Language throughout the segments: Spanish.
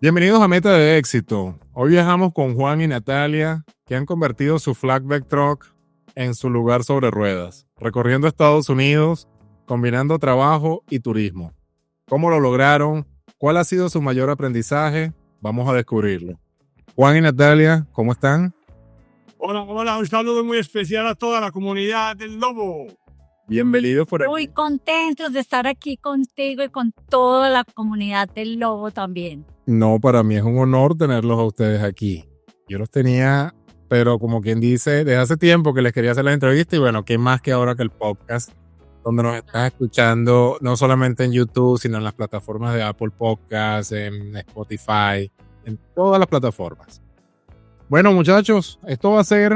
Bienvenidos a Meta de Éxito. Hoy viajamos con Juan y Natalia, que han convertido su flatbed truck en su lugar sobre ruedas, recorriendo Estados Unidos, combinando trabajo y turismo. ¿Cómo lo lograron? ¿Cuál ha sido su mayor aprendizaje? Vamos a descubrirlo. Juan y Natalia, ¿cómo están? Hola, un saludo muy especial a toda la comunidad del Lobo. Bienvenidos por aquí. Muy contentos de estar aquí contigo y con toda la comunidad del Lobo también. No, para mí es un honor tenerlos a ustedes aquí. Yo los tenía, pero como quien dice, desde hace tiempo que les quería hacer la entrevista y bueno, qué más que ahora que el podcast, donde nos estás escuchando no solamente en YouTube, sino en las plataformas de Apple Podcasts, en Spotify, en todas las plataformas. Bueno, muchachos, esto va a ser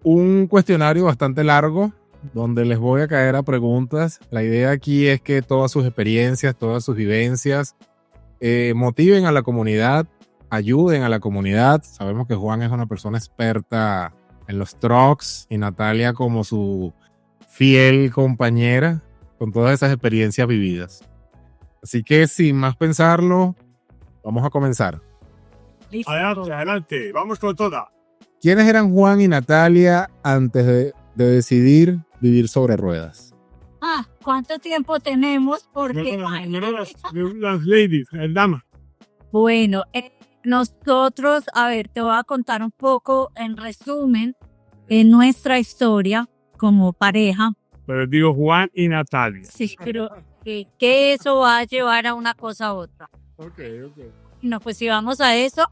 un cuestionario bastante largo, donde les voy a caer a preguntas. La idea aquí es que todas sus experiencias, todas sus vivencias, motiven a la comunidad, ayuden a la comunidad. Sabemos que Juan es una persona experta en los trucks y Natalia como su fiel compañera con todas esas experiencias vividas. Así que sin más pensarlo, vamos a comenzar. Listo. Adelante, vamos con toda. ¿Quiénes eran Juan y Natalia antes de decidir vivir sobre ruedas? ¿Cuánto tiempo tenemos? Porque Las ladies, el dama. bueno, nosotros, te voy a contar un poco en resumen nuestra historia como pareja. Pero digo Juan y Natalia. Sí, pero que eso va a llevar a una cosa a otra. Ok. No, pues si vamos a eso,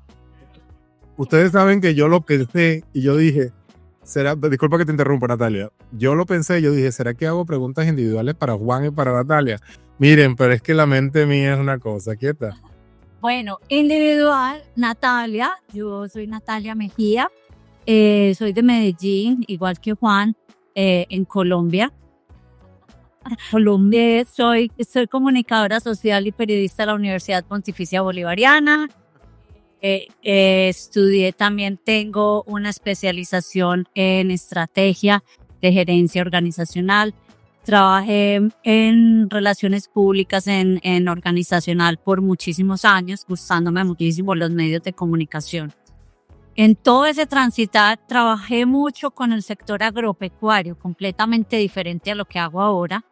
Ustedes saben que yo lo pensé y yo dije, disculpa que te interrumpa, Natalia. Yo lo pensé y yo dije, ¿será que hago preguntas individuales para Juan y para Natalia? Miren, pero es que la mente mía es una cosa, quieta. bueno, individual, Natalia, yo soy Natalia Mejía, soy de Medellín, igual que Juan, en Colombia. Soy comunicadora social y periodista de la Universidad Pontificia Bolivariana. Estudié también, tengo una especialización en estrategia de gerencia organizacional. Trabajé en relaciones públicas en organizacional por muchísimos años, gustándome muchísimo los medios de comunicación. En todo ese transitar trabajé mucho con el sector agropecuario, completamente diferente a lo que hago ahora.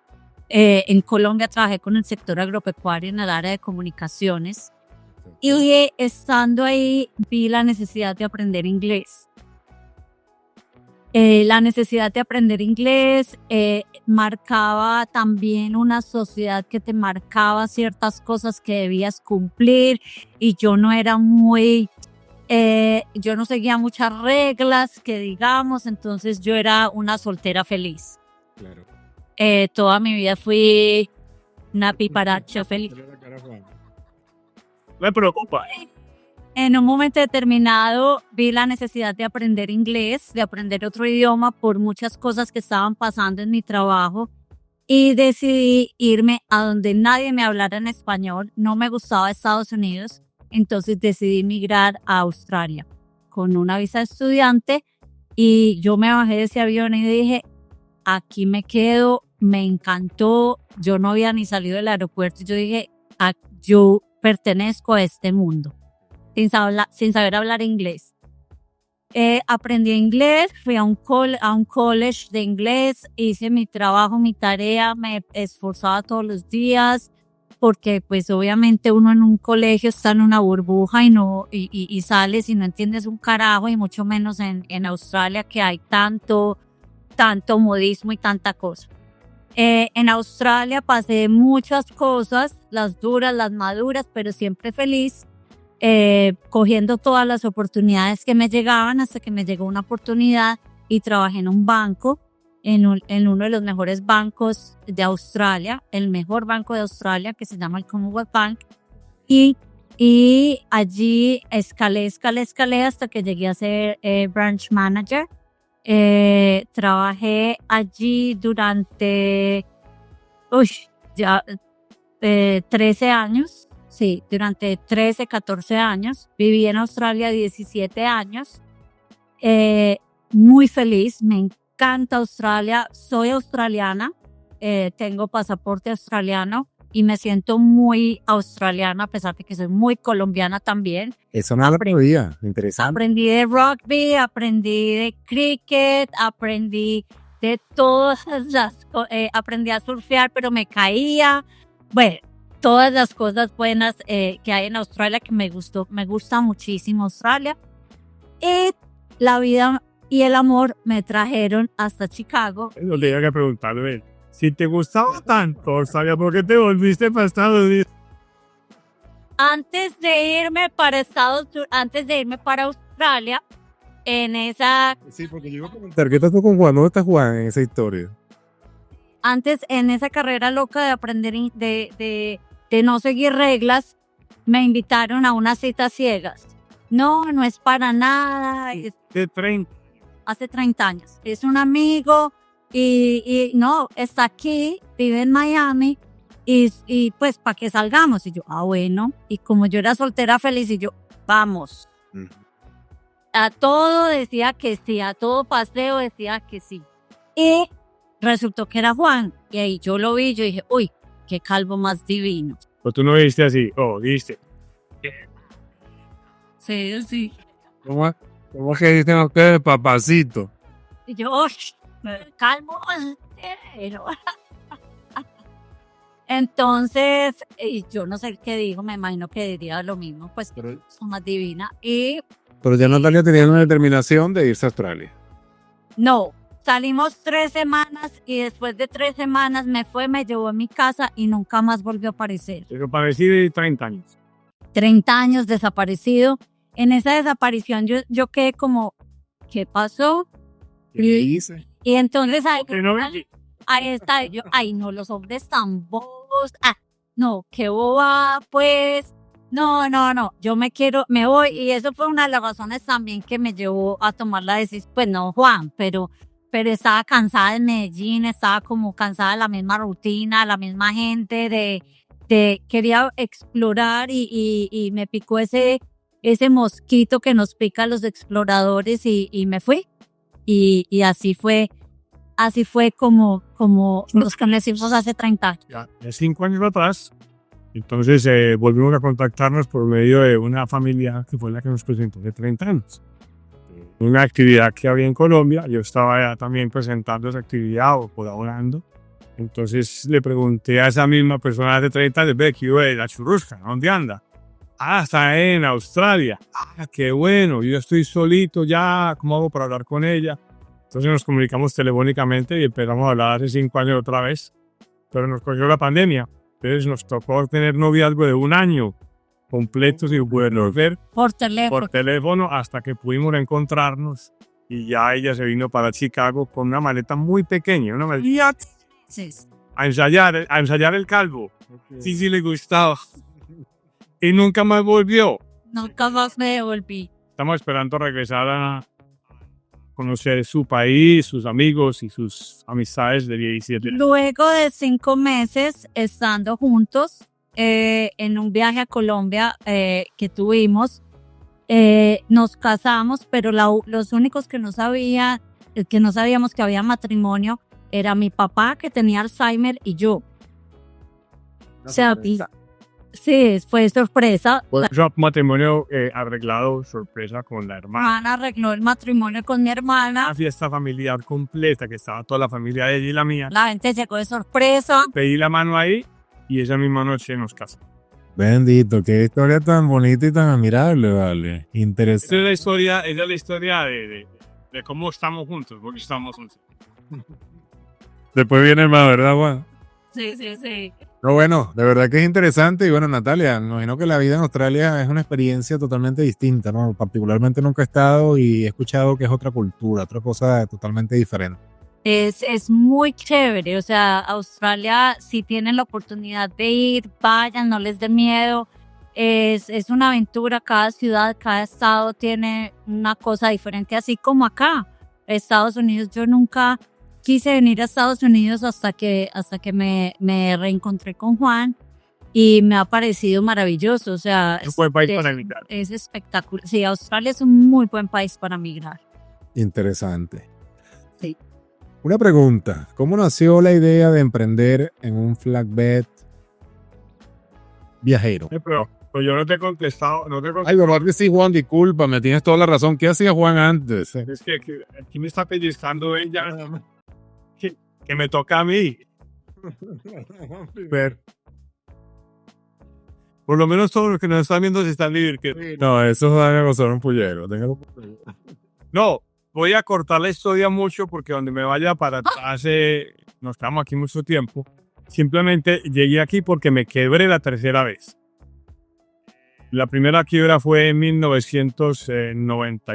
En Colombia trabajé con el sector agropecuario en el área de comunicaciones. Y estando ahí vi la necesidad de aprender inglés. La necesidad de aprender inglés marcaba también una sociedad que te marcaba ciertas cosas que debías cumplir y yo no era yo no seguía muchas reglas que digamos, entonces yo era una soltera feliz. Claro. Toda mi vida fui una piparacha feliz. Me preocupa. En un momento determinado vi la necesidad de aprender inglés, de aprender otro idioma por muchas cosas que estaban pasando en mi trabajo y decidí irme a donde nadie me hablara en español. No me gustaba Estados Unidos, entonces decidí migrar a Australia con una visa de estudiante y yo me bajé de ese avión y dije, aquí me quedo, me encantó. Yo no había ni salido del aeropuerto y yo dije, yo pertenezco a este mundo. Sin saber hablar inglés. Aprendí inglés, fui a un college de inglés, hice mi trabajo, mi tarea, me esforzaba todos los días, porque pues obviamente uno en un colegio está en una burbuja y sales y no entiendes un carajo, y mucho menos en Australia, que hay tanto modismo y tanta cosa. En Australia pasé muchas cosas, las duras, las maduras, pero siempre feliz. Cogiendo todas las oportunidades que me llegaban hasta que me llegó una oportunidad y trabajé en un banco, en uno de los mejores bancos de Australia, el mejor banco de Australia, que se llama el Commonwealth Bank, y allí escalé hasta que llegué a ser branch manager. Trabajé allí durante 13 años. Sí, durante 13, 14 años. Viví en Australia 17 años. Muy feliz, me encanta Australia. Soy australiana, tengo pasaporte australiano. y me siento muy australiana a pesar de que soy muy colombiana también. Eso no lo sabía. Interesante. Aprendí de rugby, aprendí de cricket, aprendí de todas aprendí a surfear, pero me caía. Bueno, todas las cosas buenas que hay en Australia que me gusta muchísimo Australia. Y la vida y el amor me trajeron hasta Chicago. Eso le iba a preguntarle. Si te gustaba tanto Australia, ¿por qué te volviste para Estados Unidos? Antes de irme para Australia, en esa Sí, porque yo iba a preguntar, ¿qué estás tú con Juan? ¿Dónde está Juan en esa historia? en esa carrera loca de aprender de no seguir reglas, me invitaron a unas citas ciegas. No es para nada. De 30. Hace 30 años. Es un amigo y no, está aquí, vive en Miami y pues para que salgamos. Y yo, bueno. Y como yo era soltera feliz y yo, vamos. A todo decía que sí, a todo paseo decía que sí. Y resultó que era Juan. Y ahí yo lo vi, yo dije, uy, qué calvo más divino. Pues tú no viste así, viste. Sí. ¿Cómo es que dicen ustedes, papacito? Y yo, uy, calvo entero. Entonces, yo no sé qué dijo, me imagino que diría lo mismo, pues son más divina. Pero ya Natalia tenía una determinación de irse a Australia. No, salimos 3 semanas y después de 3 semanas me llevó a mi casa y nunca más volvió a aparecer. Eso parecido de 30 años. 30 años desaparecido. En esa desaparición yo quedé como, ¿qué pasó? ¿Qué hice? Y entonces ahí está, yo, no, los hombres tan bobos. No, qué boba, pues. No, yo me voy. Y eso fue una de las razones también que me llevó a tomar la decisión. Pues no, Juan, pero estaba cansada de Medellín, estaba como cansada de la misma rutina, la misma gente, quería explorar y me picó ese mosquito que nos pica a los exploradores y me fui. Y así fue como nos conocimos hace 30 años. Ya 5 años atrás. Entonces volvimos a contactarnos por medio de una familia que fue la que nos presentó hace 30 años. Una actividad que había en Colombia, yo estaba ya también presentando esa actividad o colaborando. Entonces le pregunté a esa misma persona hace 30 años, ve, ¿qué de la churrusca? ¿Dónde anda? Está en Australia. Qué bueno, yo estoy solito ya, ¿cómo hago para hablar con ella? Entonces nos comunicamos telefónicamente y empezamos a hablar hace 5 años otra vez, pero nos cogió la pandemia. Entonces nos tocó tener noviazgo de 1 año completo sin podernos ver por teléfono hasta que pudimos encontrarnos y ya ella se vino para Chicago con una maleta muy pequeña, una maleta a ensayar el calvo. Okay. Sí le gustaba y nunca más volvió. Nunca más me devolví. Estamos esperando regresar a conocer su país, sus amigos y sus amistades de 17 años. Luego de 5 meses estando juntos en un viaje a Colombia que tuvimos, nos casamos, pero los únicos que no sabíamos que había matrimonio era mi papá, que tenía Alzheimer, y yo. O sea, sí, fue sorpresa. Yo matrimonio arreglado, sorpresa con la hermana. Arregló el matrimonio con mi hermana. Una fiesta familiar completa, que estaba toda la familia de ella y la mía. La gente llegó de sorpresa. Pedí la mano ahí y esa misma noche nos casamos. Bendito, qué historia tan bonita y tan admirable, vale. Interesante. Esa es la historia de cómo estamos juntos, porque estamos juntos. Después viene el más, ¿verdad, Juan? Sí. Pero bueno, de verdad que es interesante. Y bueno, Natalia, me imagino que la vida en Australia es una experiencia totalmente distinta, ¿no? Particularmente nunca he estado y he escuchado que es otra cultura, otra cosa totalmente diferente. Es muy chévere, o sea, Australia, si tienen la oportunidad de ir, vayan, no les dé miedo. Es una aventura, cada ciudad, cada estado tiene una cosa diferente, así como acá. Estados Unidos, yo nunca quise venir a Estados Unidos hasta que me reencontré con Juan y me ha parecido maravilloso. O sea, es un buen país para emigrar. Es espectacular. Sí, Australia es un muy buen país para migrar. Interesante. Sí. Una pregunta, ¿cómo nació la idea de emprender en un flatbed viajero. Pero pues yo no te he contestado, Ay, verdad que sí, Juan, discúlpame, tienes toda la razón. ¿Qué hacía Juan antes? Es que aquí me está pellizcando ella, que me toca a mí. Pero, por lo menos todos los que nos están viendo se están divirtiendo. No, eso van a gozar un pullero. No, voy a cortar la historia mucho porque donde me vaya para atrás, no estamos aquí mucho tiempo. Simplemente llegué aquí porque me quebré la tercera vez. La primera quiebra fue en 1990,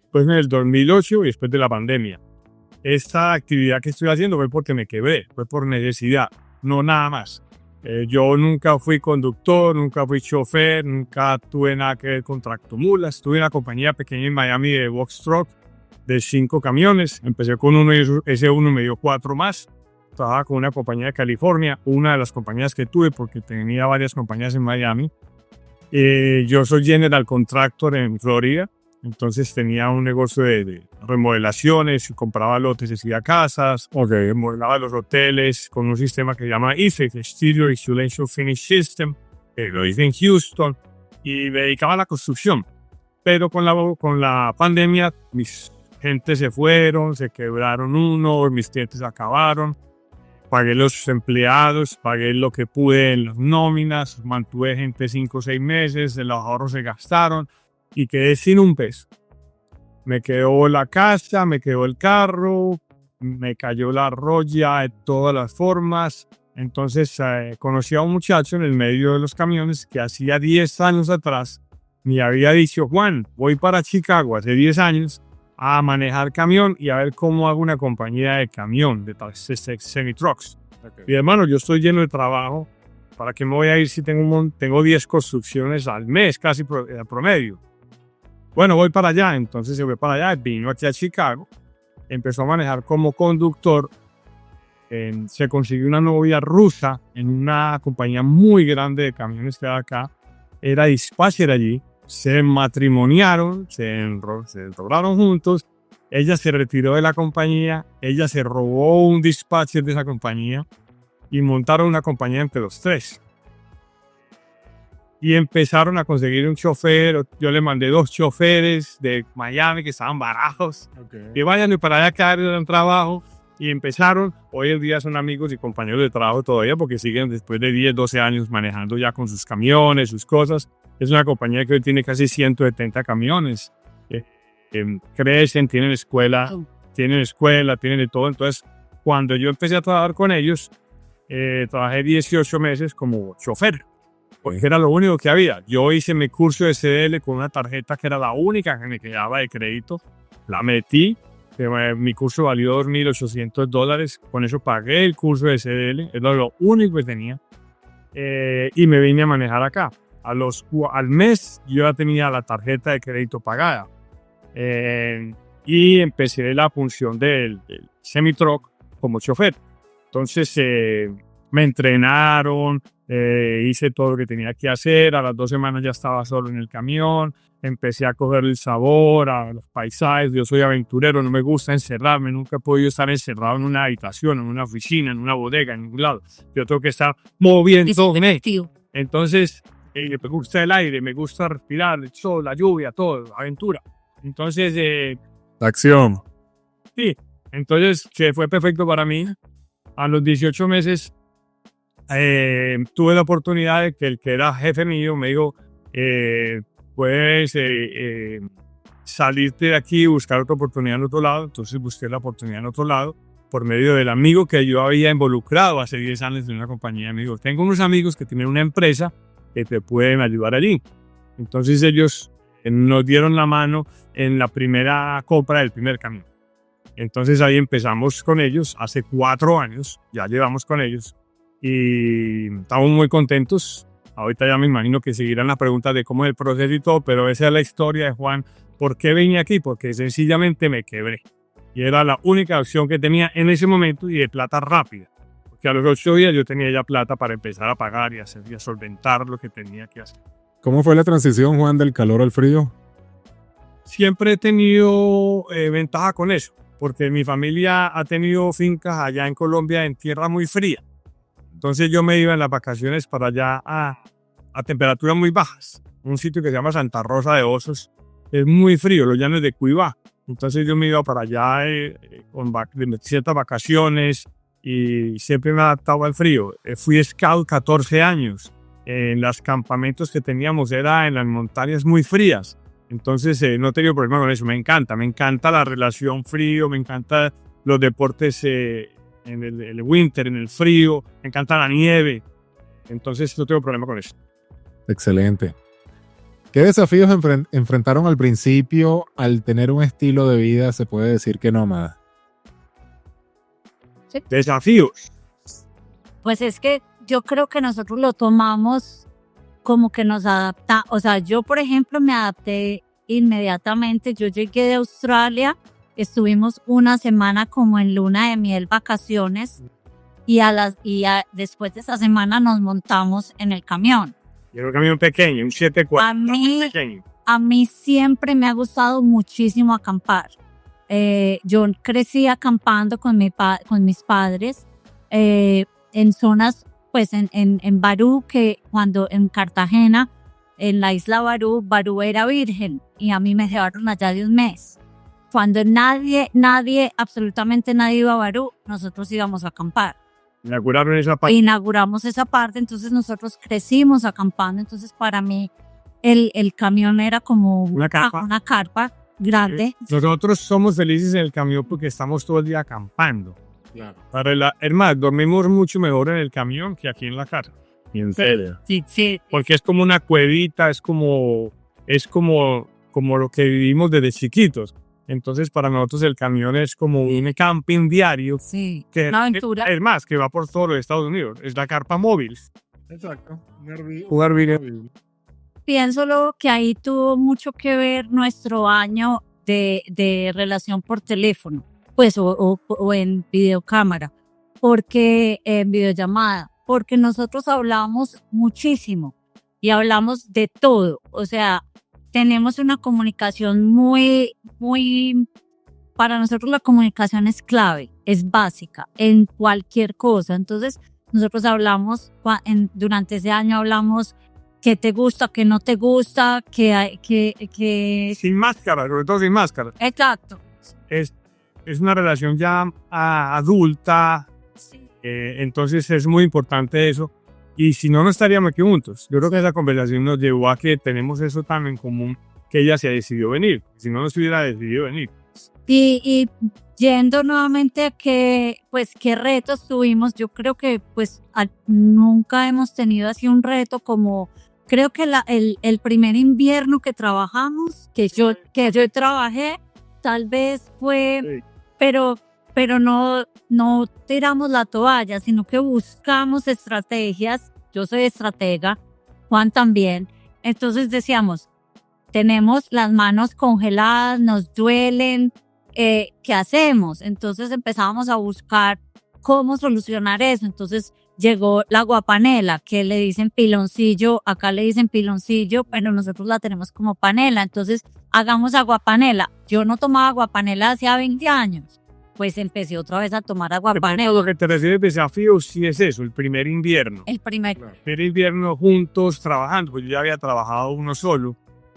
pues en el 2008 y después de la pandemia. Esta actividad que estoy haciendo fue porque me quebré, fue por necesidad, no nada más. Yo nunca fui conductor, nunca fui chofer, nunca tuve nada que ver con tractomulas. Tuve una compañía pequeña en Miami de box truck de 5 camiones. Empecé con uno y ese uno me dio 4 más. Trabajaba con una compañía de California, una de las compañías que tuve porque tenía varias compañías en Miami. Yo soy general contractor en Florida, entonces tenía un negocio de remodelaciones, compraba lotes, hacía casas, remodelaba los hoteles con un sistema que se llama IFEX, Exterior Insulation Finish System, lo hice en Houston y me dedicaba a la construcción. Pero con la pandemia mis gentes se fueron, se quebraron mis clientes acabaron. Pagué los empleados, pagué lo que pude en las nóminas, mantuve gente 5 o 6 meses, los ahorros se gastaron y quedé sin un peso. Me quedó la casa, me quedó el carro, me cayó la roya de todas las formas. Entonces conocí a un muchacho en el medio de los camiones que hacía 10 años atrás me había dicho: Juan, voy para Chicago hace 10 años a manejar camión y a ver cómo hago una compañía de camión, de semi-trucks. Y hermano, yo estoy lleno de trabajo. ¿Para qué me voy a ir si tengo 10 construcciones al mes, casi promedio? Bueno, voy para allá. Entonces se fue para allá, vino aquí a Chicago, empezó a manejar como conductor. Se consiguió una novia rusa en una compañía muy grande de camiones que hay acá. Era dispatcher allí. Se matrimoniaron, se enrolaron juntos. Ella se retiró de la compañía, ella se robó un dispatcher de esa compañía y montaron una compañía entre los tres. Y empezaron a conseguir un chofer. Yo le mandé 2 choferes de Miami que estaban baratos. Que vayan y para allá que hagan trabajo. Y empezaron, hoy en día son amigos y compañeros de trabajo todavía porque siguen después de 10, 12 años manejando ya con sus camiones, sus cosas. Es una compañía que hoy tiene casi 170 camiones. Crecen, tienen escuela, tienen de todo. Entonces, cuando yo empecé a trabajar con ellos, trabajé 18 meses como chofer, porque era lo único que había. Yo hice mi curso de CDL con una tarjeta que era la única que me quedaba de crédito. La metí. Mi curso valió $2,800. Con eso pagué el curso de CDL. Era lo único que tenía. Y me vine a manejar acá. Al mes yo ya tenía la tarjeta de crédito pagada. Y empecé la función del semi-truck como chofer. Entonces me entrenaron, hice todo lo que tenía que hacer. A las 2 semanas ya estaba solo en el camión. Empecé a coger el sabor a los paisajes. Yo soy aventurero, no me gusta encerrarme. Nunca he podido estar encerrado en una habitación, en una oficina, en una bodega, en ningún lado. Yo tengo que estar moviéndome. Entonces, me gusta el aire, me gusta respirar, el sol, la lluvia, todo, aventura. Entonces, La acción. sí, entonces fue perfecto para mí. A los 18 meses tuve la oportunidad de que el que era jefe mío me dijo: puedes salirte de aquí y buscar otra oportunidad en otro lado. Entonces busqué la oportunidad en otro lado por medio del amigo que yo había involucrado hace 10 años en una compañía. Me dijo: tengo unos amigos que tienen una empresa que te pueden ayudar allí. Entonces ellos nos dieron la mano en la primera compra del primer camión. Entonces ahí empezamos con ellos hace 4 años, ya llevamos con ellos y estamos muy contentos. Ahorita ya me imagino que seguirán las preguntas de cómo es el proceso y todo, pero esa es la historia de Juan. ¿Por qué vine aquí? Porque sencillamente me quebré y era la única opción que tenía en ese momento y de plata rápida. Porque a los 8 días yo tenía ya plata para empezar a pagar y a solventar lo que tenía que hacer. ¿Cómo fue la transición, Juan, del calor al frío? Siempre he tenido ventaja con eso. porque mi familia ha tenido fincas allá en Colombia en tierra muy fría. Entonces yo me iba en las vacaciones para allá a temperaturas muy bajas. Un sitio que se llama Santa Rosa de Osos. Es muy frío, los llanos de Cuibá. Entonces yo me iba para allá con ciertas vacaciones y siempre me he adaptado al frío. Fui scout 14 años. En los campamentos que teníamos era en las montañas muy frías. Entonces no he tenido problema con eso. Me encanta la relación frío, me encantan los deportes en el winter, en el frío, me encanta la nieve. Entonces no tengo problema con eso. Excelente. ¿Qué desafíos enfrentaron al principio al tener un estilo de vida, se puede decir que nómada? Desafíos. Pues es que yo creo que nosotros lo tomamos como que nos adapta. O sea, yo, por ejemplo, me adapté inmediatamente. Yo llegué de Australia, estuvimos una semana como en luna de miel, vacaciones, y después de esa semana nos montamos en el camión. Y era un camión pequeño, un 740 pequeño. A mí siempre me ha gustado muchísimo acampar. Yo crecí acampando con mis padres en zonas, pues en Barú, que cuando en Cartagena, en la isla Barú era virgen y a mí me llevaron allá de un mes. Cuando nadie, absolutamente nadie iba a Barú, nosotros íbamos a acampar. Inauguraron esa parte. Inauguramos esa parte, entonces nosotros crecimos acampando, entonces para mí el camión era como una carpa grande. Nosotros somos felices en el camión porque estamos todo el día acampando. Claro. Es más, dormimos mucho mejor en el camión que aquí en la casa. ¿Y en serio? Sí. Porque es como una cuevita, es como lo que vivimos desde chiquitos. Entonces, para nosotros el camión es como un camping diario. Sí, que una aventura. Es más, que va por todo los Estados Unidos. Es la carpa móvil. Exacto. Un Airbnb. Pienso que ahí tuvo mucho que ver nuestro año de relación por teléfono, pues, o en videocámara, porque en videollamada, porque nosotros hablamos muchísimo y hablamos de todo. O sea, tenemos una comunicación muy, para nosotros la comunicación es clave, es básica en cualquier cosa. Entonces, nosotros hablamos, durante ese año hablamos qué te gusta, qué no te gusta, que Sin máscara, sobre todo sin máscara. Exacto. Es una relación ya adulta, Sí. Entonces es muy importante eso. Y si no, no estaríamos aquí juntos. Yo creo que esa conversación nos llevó a que tenemos eso tan en común que ella se decidió venir. Si no, no se hubiera decidido venir. Y yendo nuevamente a qué retos tuvimos, yo creo que pues nunca hemos tenido así un reto como, creo que el primer invierno que trabajamos, que yo trabajé, tal vez fue, sí. pero no tiramos la toalla, sino que buscamos estrategias. Yo soy estratega, Juan también. Entonces decíamos, tenemos las manos congeladas, nos duelen, ¿qué hacemos? Entonces empezábamos a buscar cómo solucionar eso. Entonces llegó la guapanela, que le dicen piloncillo, acá le dicen piloncillo, pero nosotros la tenemos como panela. Entonces hagamos aguapanela. Yo no tomaba aguapanela hacía 20 años. Pues empecé otra vez a tomar aguapanela. Lo que te refieres desafío sí es eso, el primer invierno. El primer invierno juntos trabajando, pues yo ya había trabajado uno solo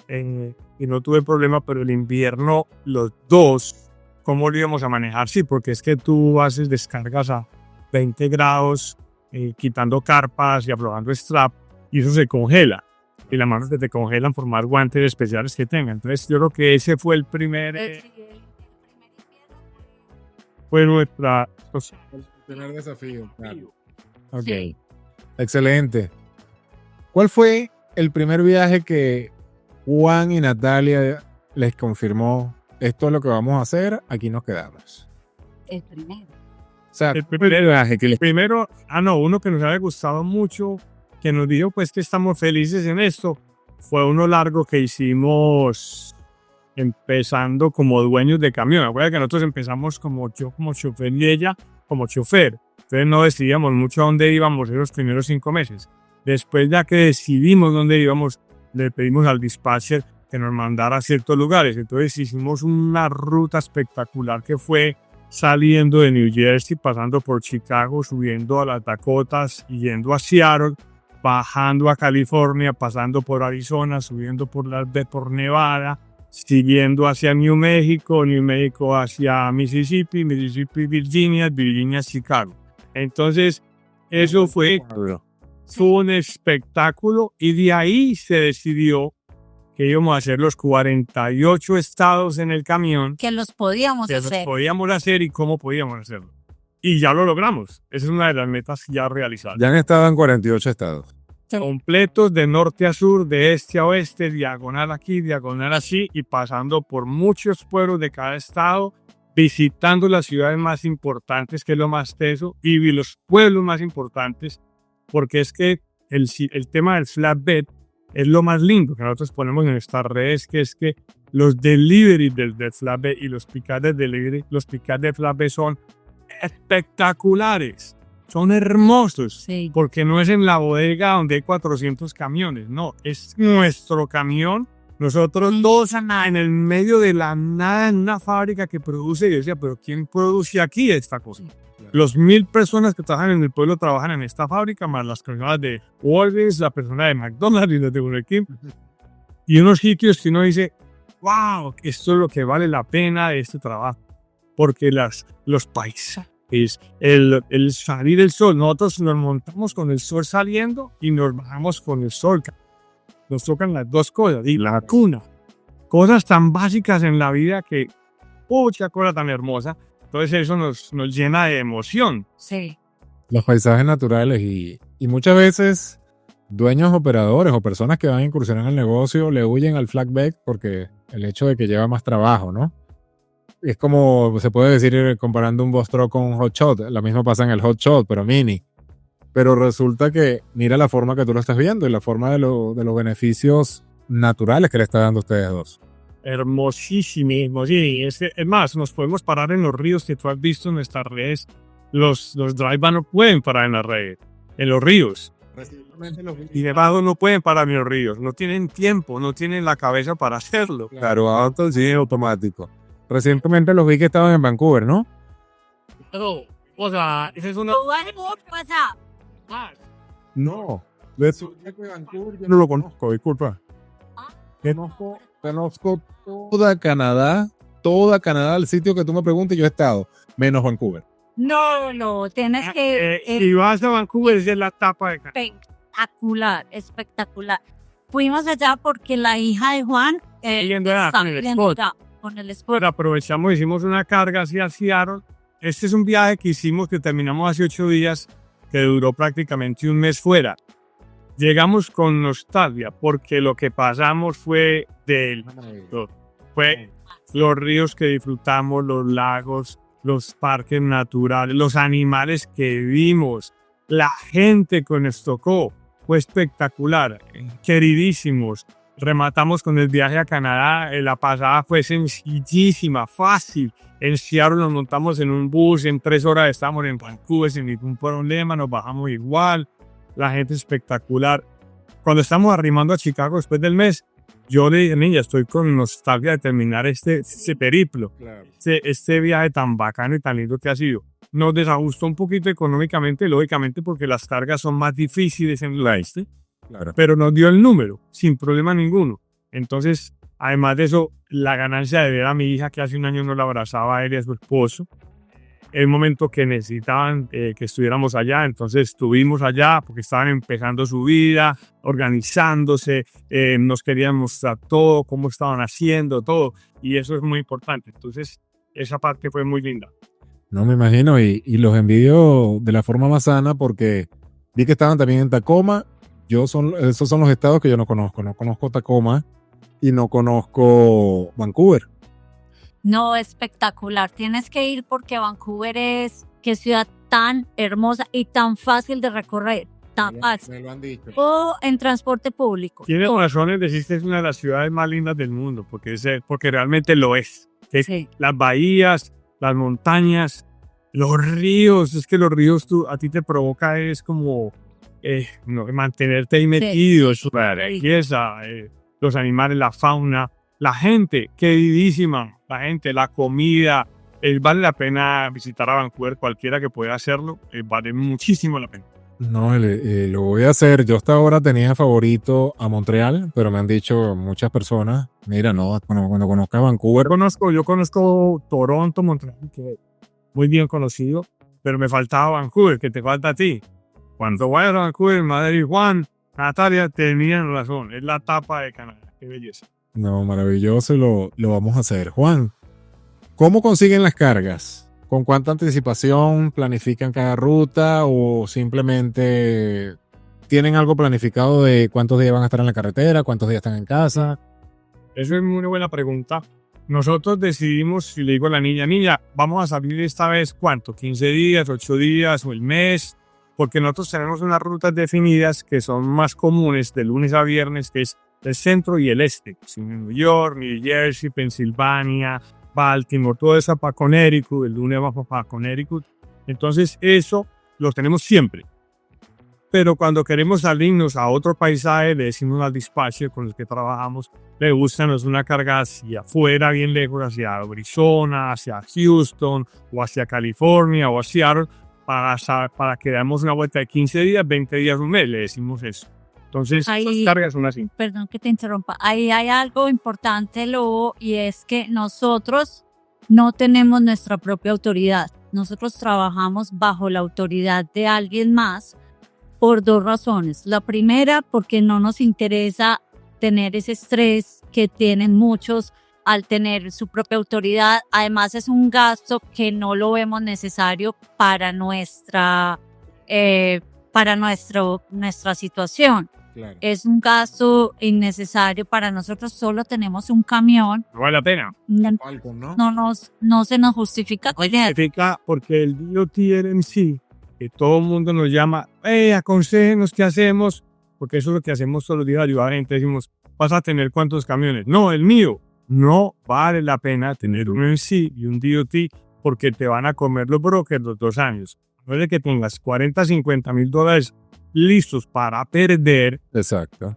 y no tuve problema, pero el invierno los dos, ¿cómo lo íbamos a manejar? Sí, porque es que tú haces descargas a 20 grados, quitando carpas y aflojando strap, y eso se congela. Y las manos que te congelan por más guantes especiales que tengan. Entonces yo creo que ese fue el primer... fue nuestra... El primer desafío. Claro. Ok. Sí. Excelente. ¿Cuál fue el primer viaje que Juan y Natalia les confirmó? Esto es lo que vamos a hacer, aquí nos quedamos. El primero. O sea, el primer viaje que primero, uno que nos había gustado mucho, que nos dijo pues que estamos felices en esto, fue uno largo que hicimos empezando como dueños de camión. Acuérdate que nosotros empezamos como yo como chofer y ella como chofer. Entonces no decidíamos mucho a dónde íbamos esos primeros 5 meses. Después ya que decidimos dónde íbamos, le pedimos al dispatcher que nos mandara a ciertos lugares. Entonces hicimos una ruta espectacular que fue saliendo de New Jersey, pasando por Chicago, subiendo a las Dakotas, yendo a Seattle, bajando a California, pasando por Arizona, subiendo por Nevada, siguiendo hacia New México, New México hacia Mississippi, Mississippi, Virginia, Virginia, Chicago. Entonces, eso fue un espectáculo y de ahí se decidió que íbamos a hacer los 48 estados en el camión. Que los podíamos Que los hacer. podíamos hacer y cómo podíamos hacerlo. Y ya lo logramos. Esa es una de las metas ya realizadas. Ya han estado en 48 estados. Completos de norte a sur, de este a oeste, diagonal aquí, diagonal así, y pasando por muchos pueblos de cada estado, visitando las ciudades más importantes, que es lo más teso, y los pueblos más importantes, porque es que el tema del flatbed es lo más lindo que nosotros ponemos en nuestras redes, que es que los delivery del flatbed y los pick-up de delivery, los pick-up de flatbed son espectaculares. Son hermosos, Sí. porque no es en la bodega donde hay 400 camiones, no, es nuestro camión, nosotros dos en el medio de la nada en una fábrica que produce, y yo decía, pero ¿quién produce aquí esta cosa? Los 1000 personas que trabajan en el pueblo trabajan en esta fábrica, más las personas de Walgreens, la persona de McDonald's y las de Burger King, y unos sitios que uno dice, wow, esto es lo que vale la pena de este trabajo, porque los paisajes, el salir del sol, nosotros nos montamos con el sol saliendo y nos bajamos con el sol. Nos tocan las dos cosas, y la cuna. Cosas tan básicas en la vida que, pucha cosa tan hermosa. Entonces eso nos llena de emoción. Sí. Los paisajes naturales y muchas veces dueños, operadores o personas que van a incursionar en el negocio le huyen al flatbed porque el hecho de que lleva más trabajo, ¿no? Es como se puede decir comparando un Boss Truck con un Hot Shot. Lo mismo pasa en el Hot Shot, pero mini. Pero resulta que mira la forma que tú lo estás viendo y la forma de los beneficios naturales que le está dando a ustedes dos. Hermosísimo, sí. Es más, nos podemos parar en los ríos que tú has visto en nuestras redes. Los drive no pueden parar en las redes, en los ríos. Y debajo no pueden parar en los ríos. No tienen tiempo, no tienen la cabeza para hacerlo. Claro, auto sí es automático. Recientemente los vi que estaban en Vancouver, ¿no? O sea, esa es una... No. Vancouver yo no lo conozco, disculpa. Conozco toda Canadá, el sitio que tú me preguntes, yo he estado, menos Vancouver. No, tienes que... si vas a Vancouver, esa es la tapa de espectacular. Fuimos allá porque la hija de Juan yendo allá está con el viviendo spot. allá, con el spot. Pero aprovechamos, hicimos una carga hacia Seattle. Este es un viaje que hicimos, que terminamos hace 8 días, que duró prácticamente un mes fuera. Llegamos con nostalgia, porque lo que pasamos fue los ríos que disfrutamos, los lagos, los parques naturales, los animales que vimos, la gente que nos tocó. Fue espectacular, queridísimos. Rematamos con el viaje a Canadá. La pasada fue sencillísima, fácil. En Seattle nos montamos en un bus, en 3 horas estábamos en Vancouver sin ningún problema, nos bajamos igual. La gente espectacular. Cuando estamos arrimando a Chicago después del mes, yo le dije, niña, estoy con nostalgia de terminar este periplo, Claro. este viaje tan bacano y tan lindo que ha sido. Nos desajustó un poquito económicamente, lógicamente, porque las cargas son más difíciles en la este, Claro. pero nos dio el número, sin problema ninguno. Entonces, además de eso, la ganancia de ver a mi hija, que hace un año no la abrazaba a él y a su esposo, el momento que necesitaban que estuviéramos allá, entonces estuvimos allá porque estaban empezando su vida, organizándose, nos querían mostrar todo, cómo estaban haciendo todo, y eso es muy importante. Entonces, esa parte fue muy linda. No me imagino, y los envidio de la forma más sana porque vi que estaban también en Tacoma. Esos son los estados que yo no conozco. No conozco Tacoma y no conozco Vancouver. No, espectacular. Tienes que ir porque Vancouver es qué ciudad tan hermosa y tan fácil de recorrer. Tan fácil. Me lo han dicho. O en transporte público. Tienes razón en decir que es una de las ciudades más lindas del mundo, porque realmente lo es. Sí. Las bahías, las montañas, los ríos, es que los ríos a ti te provoca es como mantenerte ahí metido, es una riqueza. los animales, la fauna, la gente, queridísima, la gente, la comida. Vale la pena visitar a Vancouver, cualquiera que pueda hacerlo, vale muchísimo la pena. No, lo voy a hacer. Yo hasta ahora tenía favorito a Montreal, pero me han dicho muchas personas, mira, no, cuando conozcas Vancouver. Yo conozco Toronto, Montreal, que es muy bien conocido, pero me faltaba Vancouver, que te falta a ti. Cuando vayas a Vancouver, Madrid, Juan, Natalia, tenían razón, es la tapa de Canadá, qué belleza. No, maravilloso, lo vamos a hacer. Juan, ¿cómo consiguen las cargas? ¿Con cuánta anticipación planifican cada ruta o simplemente tienen algo planificado de cuántos días van a estar en la carretera, cuántos días están en casa? Eso es una buena pregunta. Nosotros decidimos, si le digo a la niña, vamos a salir esta vez, ¿cuánto? ¿15 días, 8 días o el mes? Porque nosotros tenemos unas rutas definidas que son más comunes de lunes a viernes, que es el centro y el este. New York, New Jersey, Pensilvania, Baltimore, todo eso para Connecticut, el lunes vamos para Connecticut. Entonces eso lo tenemos siempre. Pero cuando queremos salirnos a otro paisaje, le decimos al dispatcher con el que trabajamos, le gusta nos una carga hacia afuera, bien lejos, hacia Arizona, hacia Houston, o hacia California, o hacia Seattle, para que demos una vuelta de 15 días, 20 días, un mes, le decimos eso. Entonces, las cargas son así. Perdón que te interrumpa. Ahí hay algo importante, Lobo, y es que nosotros no tenemos nuestra propia autoridad. Nosotros trabajamos bajo la autoridad de alguien más por dos razones. La primera, porque no nos interesa tener ese estrés que tienen muchos al tener su propia autoridad. Además, es un gasto que no lo vemos necesario para nuestra situación. Claro. Es un gasto innecesario para nosotros. Solo tenemos un camión. No vale la pena. No se nos justifica. Justifica porque el DOT LMC, que todo el mundo nos llama, aconséjenos qué hacemos, porque eso es lo que hacemos todos los días, ayudar a la gente. Decimos, ¿vas a tener cuántos camiones? No, el mío. No vale la pena tener un MC y un DOT porque te van a comer los brokers los 2 años. No es de que tengas 40, 50 mil dólares listos para perder. Exacto.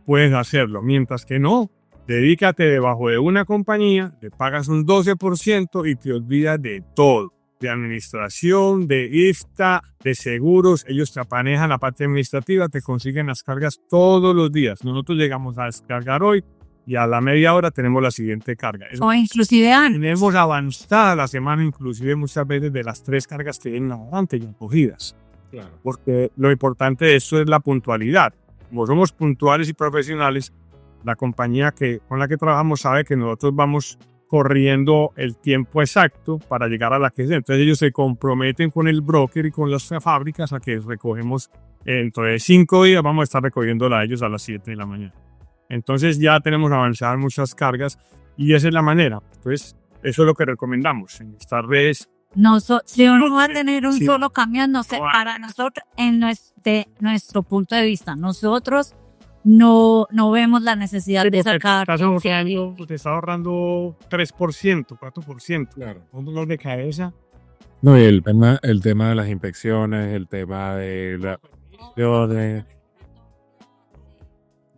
Puedes hacerlo. Mientras que no, dedícate debajo de una compañía, le pagas un 12% y te olvidas de todo. De administración, de IFTA, de seguros. Ellos te manejan la parte administrativa, te consiguen las cargas todos los días. Nosotros llegamos a descargar hoy y a la media hora tenemos la siguiente carga. O inclusive antes. Tenemos avanzada la semana, inclusive muchas veces de las 3 cargas que vienen adelante ya cogidas. Claro. Porque lo importante de esto es la puntualidad. Como somos puntuales y profesionales, la compañía con la que trabajamos sabe que nosotros vamos corriendo el tiempo exacto para llegar a la que sea. Entonces ellos se comprometen con el broker y con las fábricas a que recogemos dentro de 5 días, vamos a estar recogiéndola a ellos a las 7 de la mañana. Entonces ya tenemos avanzadas muchas cargas y esa es la manera. Entonces eso es lo que recomendamos en estas redes. Si uno va a tener un solo camión, no sé, para nosotros, de nuestro punto de vista, nosotros no vemos la necesidad de sacar. Te está ahorrando 3%, 4%. Claro. Un dolor de cabeza. No, y el tema de las inspecciones, el tema de la...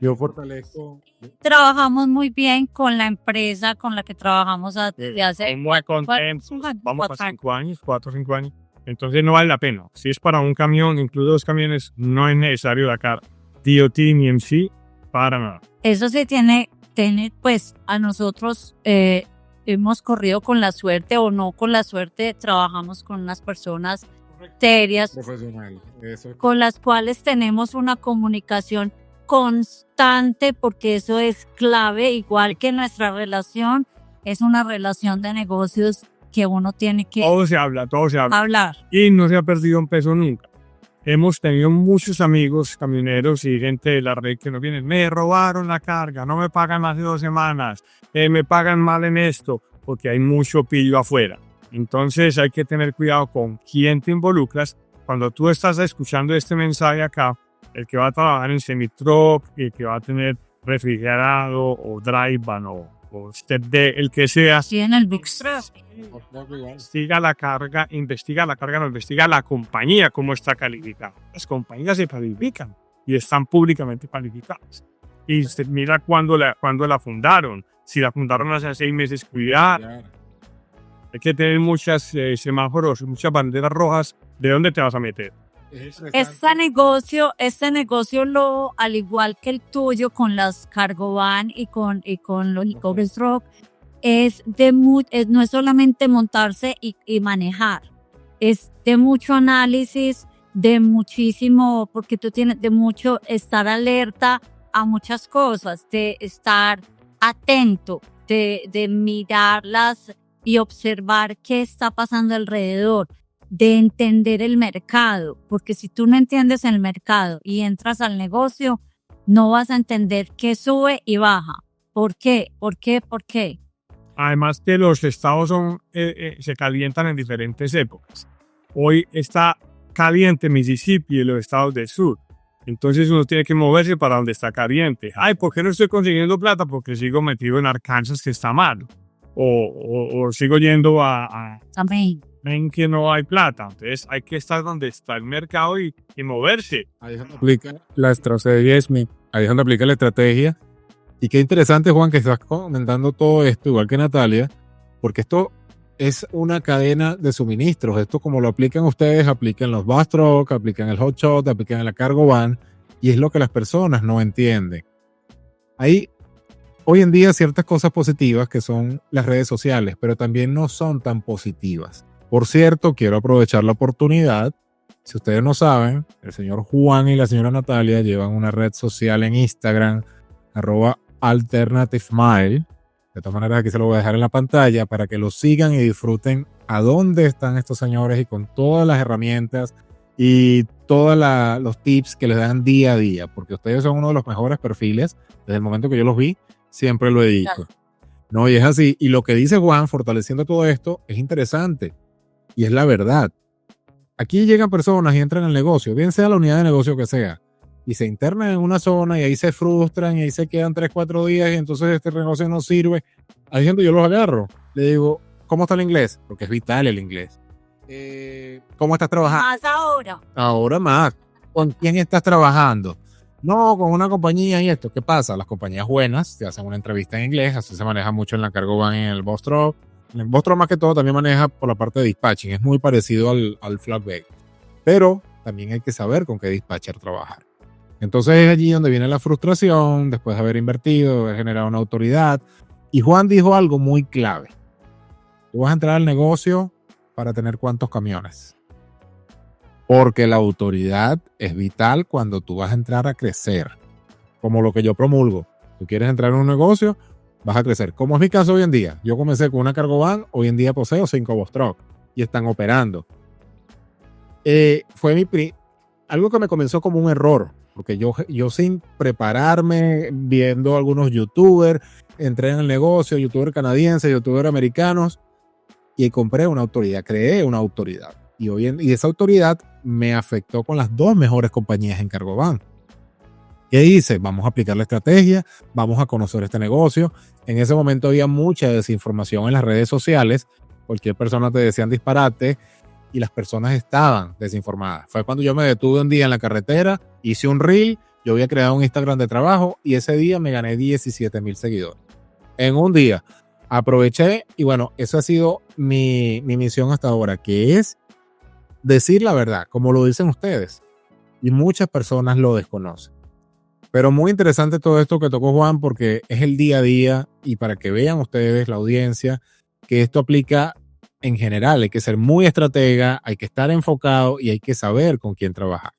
Yo fortalezco. Trabajamos muy bien con la empresa con la que trabajamos desde hace... Muy contentos. Vamos para 5 años, 4 o 5 años. Entonces no vale la pena. Si es para un camión, incluso 2 camiones, no es necesario sacar DOT ni MC para nada. Eso se tiene pues a nosotros hemos corrido con la suerte o no con la suerte, trabajamos con unas personas serias, Profesional. con las cuales tenemos una comunicación constante, porque eso es clave, igual que nuestra relación es una relación de negocios que uno tiene que todo se habla hablar. Y no se ha perdido un peso nunca. Hemos tenido muchos amigos camioneros y gente de la red que nos vienen, me robaron la carga, no me pagan más de 2 semanas, me pagan mal en esto, porque hay mucho pillo afuera. Entonces hay que tener cuidado con quién te involucras. Cuando tú estás escuchando este mensaje acá, el que va a trabajar en semi-truck, el que va a tener refrigerado o dry van o step D, el que sea. Sí, en el Big Stress. Investiga la carga, no, investiga la compañía cómo está calificada. Las compañías se califican y están públicamente calificadas. y se mira cuándo la fundaron. Si la fundaron hace 6 meses, cuidar. Hay que tener muchas semáforos, muchas banderas rojas. ¿De dónde te vas a meter? Este negocio al igual que el tuyo con las cargo van y con los Cover Rock, no es solamente montarse y manejar, es de mucho análisis, de muchísimo, porque tú tienes de mucho estar alerta a muchas cosas, de estar atento, de mirarlas y observar qué está pasando alrededor, de entender el mercado, porque si tú no entiendes el mercado y entras al negocio, no vas a entender qué sube y baja. ¿Por qué? ¿Por qué? ¿Por qué? Además que los estados se calientan en diferentes épocas. Hoy está caliente Mississippi y los estados del sur. Entonces uno tiene que moverse para donde está caliente. Ay, ¿por qué no estoy consiguiendo plata? Porque sigo metido en Arkansas, que está mal. O sigo yendo a ven que no hay plata. Entonces hay que estar donde está el mercado y moverse. Ahí es donde aplica la estrategia Smith. Ahí es donde aplica la estrategia. Y qué interesante, Juan, que estás comentando todo esto, igual que Natalia, porque esto es una cadena de suministros. Esto, como lo aplican ustedes, aplican los bus truck, aplican el hot shot, aplican en la cargo van, y es lo que las personas no entienden. Hay hoy en día ciertas cosas positivas que son las redes sociales, pero también no son tan positivas. Por cierto, quiero aprovechar la oportunidad. Si ustedes no saben, el señor Juan y la señora Natalia llevan una red social en Instagram, @AlternativeMile. De todas maneras, aquí se lo voy a dejar en la pantalla para que lo sigan y disfruten a dónde están estos señores y con todas las herramientas y todos los tips que les dan día a día, porque ustedes son uno de los mejores perfiles. Desde el momento que yo los vi, siempre lo he dicho. No, y es así. Y lo que dice Juan, fortaleciendo todo esto, es interesante. Y es la verdad. Aquí llegan personas y entran al negocio, bien sea la unidad de negocio que sea, y se internan en una zona y ahí se frustran y ahí se quedan 3-4 días y entonces este negocio no sirve. Ahí gente yo los agarro. Le digo, ¿cómo está el inglés? Porque es vital el inglés. ¿Cómo estás trabajando? Más ahora. Ahora más. ¿Con quién estás trabajando? No, con una compañía y esto. ¿Qué pasa? Las compañías buenas te hacen una entrevista en inglés, así se maneja mucho en la cargo van en el bus truck. El bus truck más que todo también maneja por la parte de dispatching. Es muy parecido al flatbed. Pero también hay que saber con qué dispatcher trabajar. Entonces es allí donde viene la frustración, después de haber invertido, de haber generado una autoridad. Y Juan dijo algo muy clave. Tú vas a entrar al negocio para tener cuántos camiones. Porque la autoridad es vital cuando tú vas a entrar a crecer. Como lo que yo promulgo. Tú quieres entrar en un negocio, vas a crecer. Como es mi caso hoy en día. Yo comencé con una cargo van, hoy en día poseo 5 bus truck y están operando. Fue algo que me comenzó como un error. Porque yo sin prepararme, viendo algunos youtubers, entré en el negocio, youtubers canadienses, youtubers americanos, y compré una autoridad, creé una autoridad. Y esa autoridad me afectó con las 2 mejores compañías en cargo van. ¿Qué hice? Vamos a aplicar la estrategia, vamos a conocer este negocio. En ese momento había mucha desinformación en las redes sociales. Cualquier persona te decían disparate y las personas estaban desinformadas. Fue cuando yo me detuve un día en la carretera, hice un reel, yo había creado un Instagram de trabajo y ese día me gané 17,000 seguidores. En un día. Aproveché y bueno, esa ha sido mi misión hasta ahora, que es decir la verdad, como lo dicen ustedes. Y muchas personas lo desconocen. Pero muy interesante todo esto que tocó Juan, porque es el día a día y para que vean ustedes, la audiencia, que esto aplica en general. Hay que ser muy estratega, hay que estar enfocado y hay que saber con quién trabajar.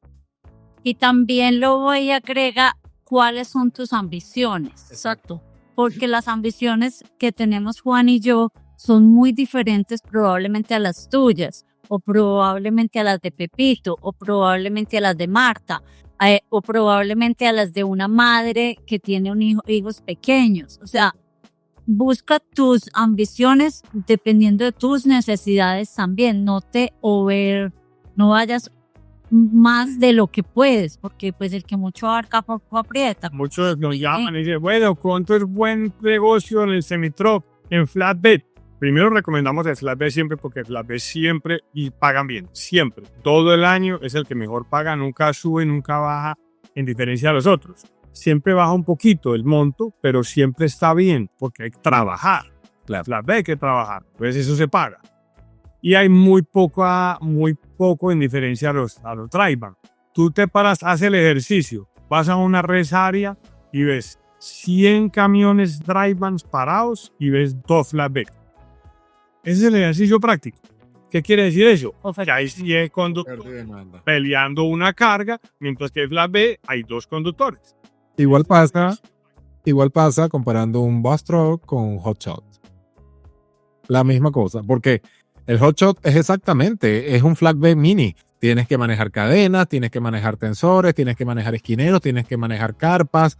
Y también lo voy a agregar cuáles son tus ambiciones. Exacto. Porque las ambiciones que tenemos Juan y yo son muy diferentes probablemente a las tuyas, o probablemente a las de Pepito, o probablemente a las de Marta, o probablemente a las de una madre que tiene hijos pequeños. O sea, busca tus ambiciones dependiendo de tus necesidades también. No vayas más de lo que puedes, porque pues el que mucho abarca poco aprieta. Muchos nos llaman y dicen, bueno, ¿cuánto es buen negocio en el semi-truck, en flatbed? Primero recomendamos el flatbed siempre, porque el flatbed siempre y pagan bien, siempre. Todo el año es el que mejor paga, nunca sube, nunca baja, en diferencia de los otros. siempre baja un poquito el monto, pero siempre está bien porque hay que trabajar. Claro. Flatbed hay que trabajar, pues eso se paga. Y hay muy poco en diferencia a los drive-van. Tú te paras, haces el ejercicio, vas a una res área y ves 100 camiones drive-vans parados y ves 2 flatbed. Ese es el ejercicio práctico. ¿Qué quiere decir eso? O sea, hay 100 conductores peleando una carga, mientras que en flatbed hay 2 conductores. Igual pasa comparando un bus truck con un hot shot. La misma cosa, porque el hot shot es un flatbed mini. Tienes que manejar cadenas, tienes que manejar tensores, tienes que manejar esquineros, tienes que manejar carpas.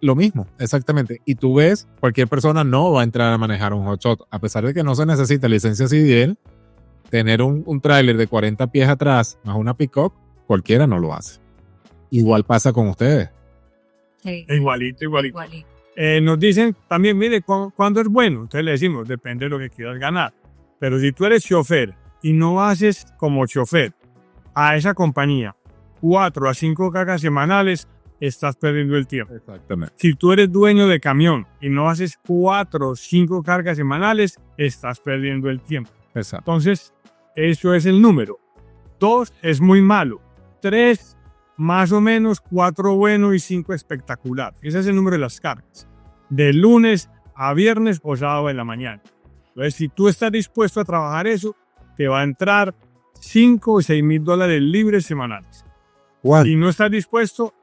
Lo mismo, exactamente. Y tú ves, cualquier persona no va a entrar a manejar un hot shot. A pesar de que no se necesita licencia CDL, tener un tráiler de 40 pies atrás más una pick-up, cualquiera no lo hace. Igual pasa con ustedes. Sí. Igualito. Nos dicen también, mire, ¿cuándo es bueno? Entonces le decimos, depende de lo que quieras ganar. Pero si tú eres chofer y no haces como chofer a esa compañía 4 a 5 cargas semanales, estás perdiendo el tiempo. Exactamente. Si tú eres dueño de camión y no haces 4 o 5 cargas semanales, estás perdiendo el tiempo. Exacto. Entonces, eso es el número. 2 es muy malo. 3 más o menos, 4 bueno y 5 espectacular. Ese es el número de las cargas. De lunes a viernes o sábado en la mañana. Entonces, si tú estás dispuesto a trabajar eso, te va a entrar $5 o $6,000 libres semanales. ¿Cuál? Si no estás dispuesto,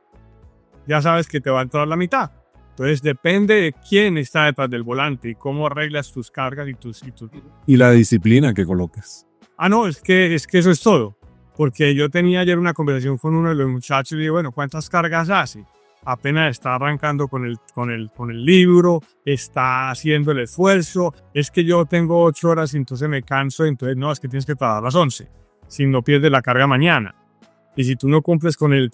ya sabes que te va a entrar la mitad. Entonces, depende de quién está detrás del volante y cómo arreglas tus cargas y tus... Y la disciplina que coloques. No, es que eso es todo. Porque yo tenía ayer una conversación con uno de los muchachos y le dije, bueno, ¿cuántas cargas hace? Apenas está arrancando con el libro, está haciendo el esfuerzo. Es que yo tengo 8 horas y entonces me canso. Entonces, no, es que tienes que trabajar a las 11. Si no pierdes la carga mañana. Y si tú no cumples con el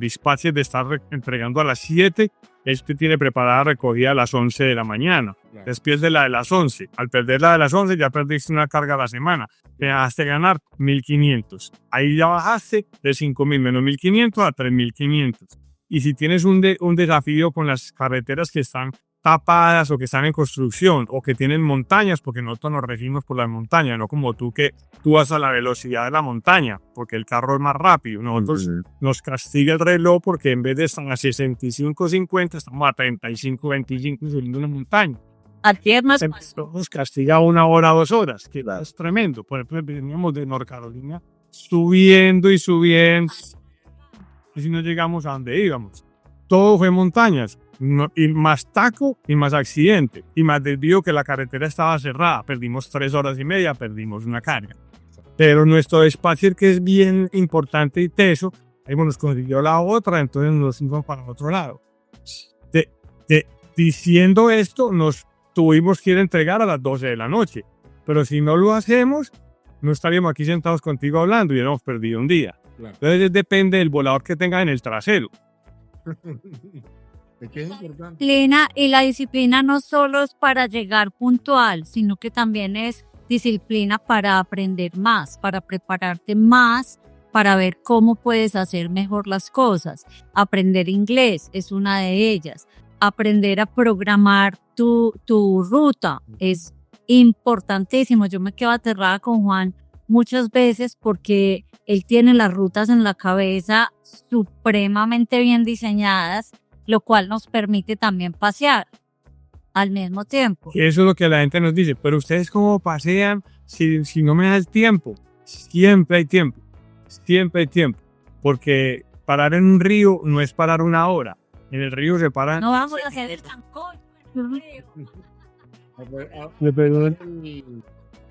dispatcher de estar entregando a las 7, este tiene preparada recogida a las 11 de la mañana. Claro. Después de la de las 11. Al perder la de las 11 ya perdiste una carga a la semana. Te dejaste ganar 1,500. Ahí ya bajaste de 5,000 menos 1,500 a 3,500. Y si tienes un desafío con las carreteras que están tapadas o que están en construcción o que tienen montañas, porque nosotros nos regimos por la montaña, no como tú que tú vas a la velocidad de la montaña, porque el carro es más rápido. Nosotros nos castiga el reloj porque en vez de estar a 65-50, estamos a 35-25 subiendo una montaña. Aquí es más Nos castiga 1 hora, 2 horas, que es tremendo. Por ejemplo, veníamos de North Carolina subiendo y subiendo, y si no llegamos a donde íbamos. Todo fue montañas. Y más taco y más accidente y más desvío que la carretera estaba cerrada. Perdimos 3 horas y media, perdimos una carga. Pero nuestro dispatcher, que es bien importante y teso, ahí nos consiguió la otra, entonces nos fuimos para el otro lado. Diciendo esto, nos tuvimos que ir a entregar a las 12 de la noche. Pero si no lo hacemos, no estaríamos aquí sentados contigo hablando y hubiéramos perdido un día. Claro. Entonces depende del volador que tenga en el trasero. disciplina, y la disciplina no solo es para llegar puntual, sino que también es disciplina para aprender más, para prepararte más, para ver cómo puedes hacer mejor las cosas. Aprender inglés es una de ellas. Aprender a programar tu ruta es importantísimo. Yo me quedo aterrada con Juan muchas veces porque él tiene las rutas en la cabeza supremamente bien diseñadas, lo cual nos permite también pasear al mismo tiempo. Y eso es lo que la gente nos dice, pero ustedes cómo pasean si no me da el tiempo. Siempre hay tiempo, porque parar en un río no es parar 1 hora. En el río se para. No vamos a hacer el trancón en el río.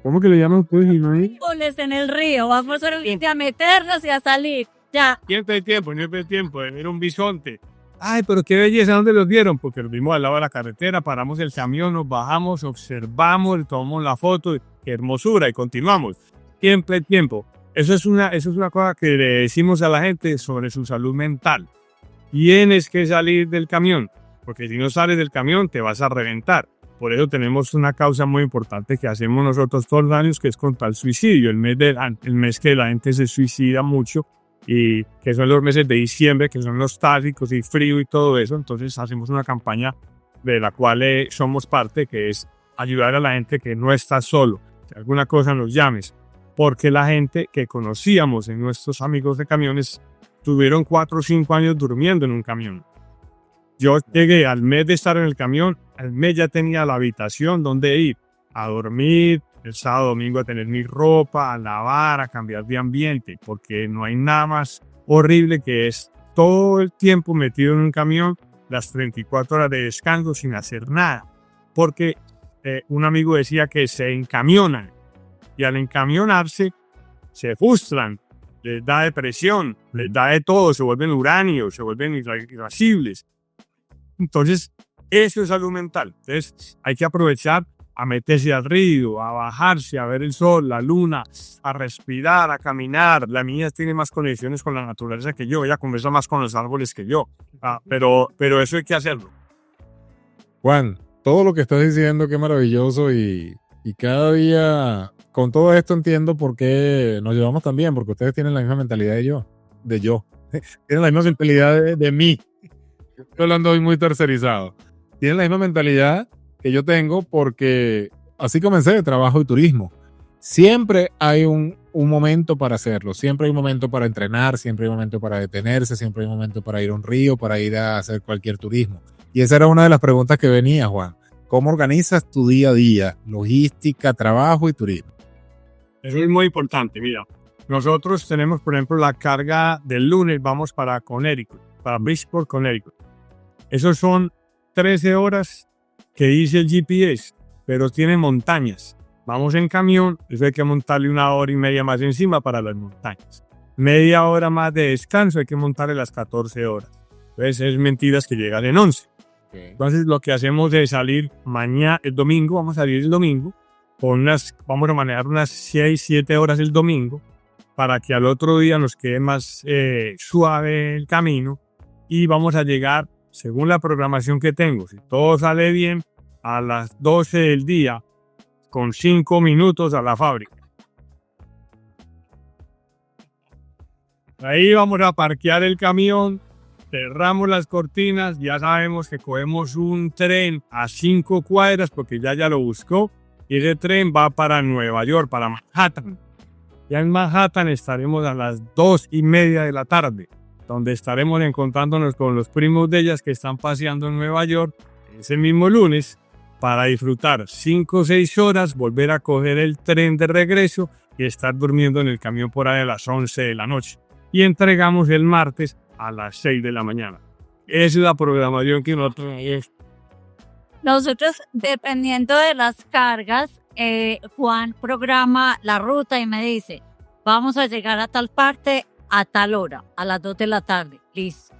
¿Cómo que le llaman ustedes? Goles en el río, vamos a meternos y a salir. Ya. Siempre hay tiempo, de ver un bisonte. Ay, pero qué belleza, ¿dónde los vieron? Porque los vimos al lado de la carretera, paramos el camión, nos bajamos, observamos, tomamos la foto, qué hermosura, y continuamos. Siempre hay tiempo. Eso es una cosa que le decimos a la gente sobre su salud mental. Tienes que salir del camión, porque si no sales del camión te vas a reventar. Por eso tenemos una causa muy importante que hacemos nosotros todos los años, que es contra el suicidio. El mes que la gente se suicida mucho y que son los meses de diciembre, que son nostálgicos y frío y todo eso. Entonces hacemos una campaña de la cual somos parte, que es ayudar a la gente que no está solo. Si alguna cosa nos llames, porque la gente que conocíamos en nuestros amigos de camiones tuvieron 4 o 5 años durmiendo en un camión. Yo llegué al mes de estar en el camión, al mes ya tenía la habitación donde ir a dormir, el sábado, domingo a tener mi ropa, a lavar, a cambiar de ambiente, porque no hay nada más horrible que es todo el tiempo metido en un camión, las 34 horas de descanso sin hacer nada, porque un amigo decía que se encamionan y al encamionarse se frustran, les da depresión, les da de todo, se vuelven uranio, se vuelven irascibles. Entonces, eso es salud mental. Entonces, hay que aprovechar a meterse al río, a bajarse, a ver el sol, la luna, a respirar, a caminar. La mía tiene más conexiones con la naturaleza que yo, ella conversa más con los árboles que yo. Pero eso hay que hacerlo. Juan, todo lo que estás diciendo, qué maravilloso y cada día con todo esto entiendo por qué nos llevamos tan bien, porque ustedes tienen la misma mentalidad de yo. Tienen la misma mentalidad de mí. Estoy hablando hoy muy tercerizado. Tienen la misma mentalidad que yo tengo porque así comencé de trabajo y turismo. Siempre hay un momento para hacerlo, siempre hay un momento para entrenar, siempre hay un momento para detenerse, siempre hay un momento para ir a un río, para ir a hacer cualquier turismo. Y esa era una de las preguntas que venía, Juan. ¿Cómo organizas tu día a día? Logística, trabajo y turismo. Eso es muy importante, mira. Nosotros tenemos, por ejemplo, la carga del lunes, vamos para Connecticut, para Bridgeport, Connecticut. Esos son 13 horas que dice el GPS, pero tiene montañas. Vamos en camión, eso hay que montarle 1 hora y media más encima para las montañas. Media hora más de descanso, hay que montarle las 14 horas. Entonces es mentiras que llegan en 11. Okay. Entonces lo que hacemos es salir mañana, el domingo, vamos a salir el domingo, vamos a manejar unas 6, 7 horas el domingo, para que al otro día nos quede más suave el camino y vamos a llegar, según la programación que tengo, si todo sale bien, a las 12 del día con 5 minutos a la fábrica. Ahí vamos a parquear el camión, cerramos las cortinas, ya sabemos que cogemos un tren a 5 cuadras porque ya lo buscó y ese tren va para Nueva York, para Manhattan. Ya en Manhattan estaremos a las 2:30 de la tarde, donde estaremos encontrándonos con los primos de ellas que están paseando en Nueva York ese mismo lunes para disfrutar 5 o 6 horas, volver a coger el tren de regreso y estar durmiendo en el camión por ahí a las 11 de la noche. Y entregamos el martes a las 6 de la mañana. Esa es la programación que nosotros tenemos. Nosotros, dependiendo de las cargas, Juan programa la ruta y me dice, vamos a llegar a tal parte a tal hora, a las 2 de la tarde. Listo.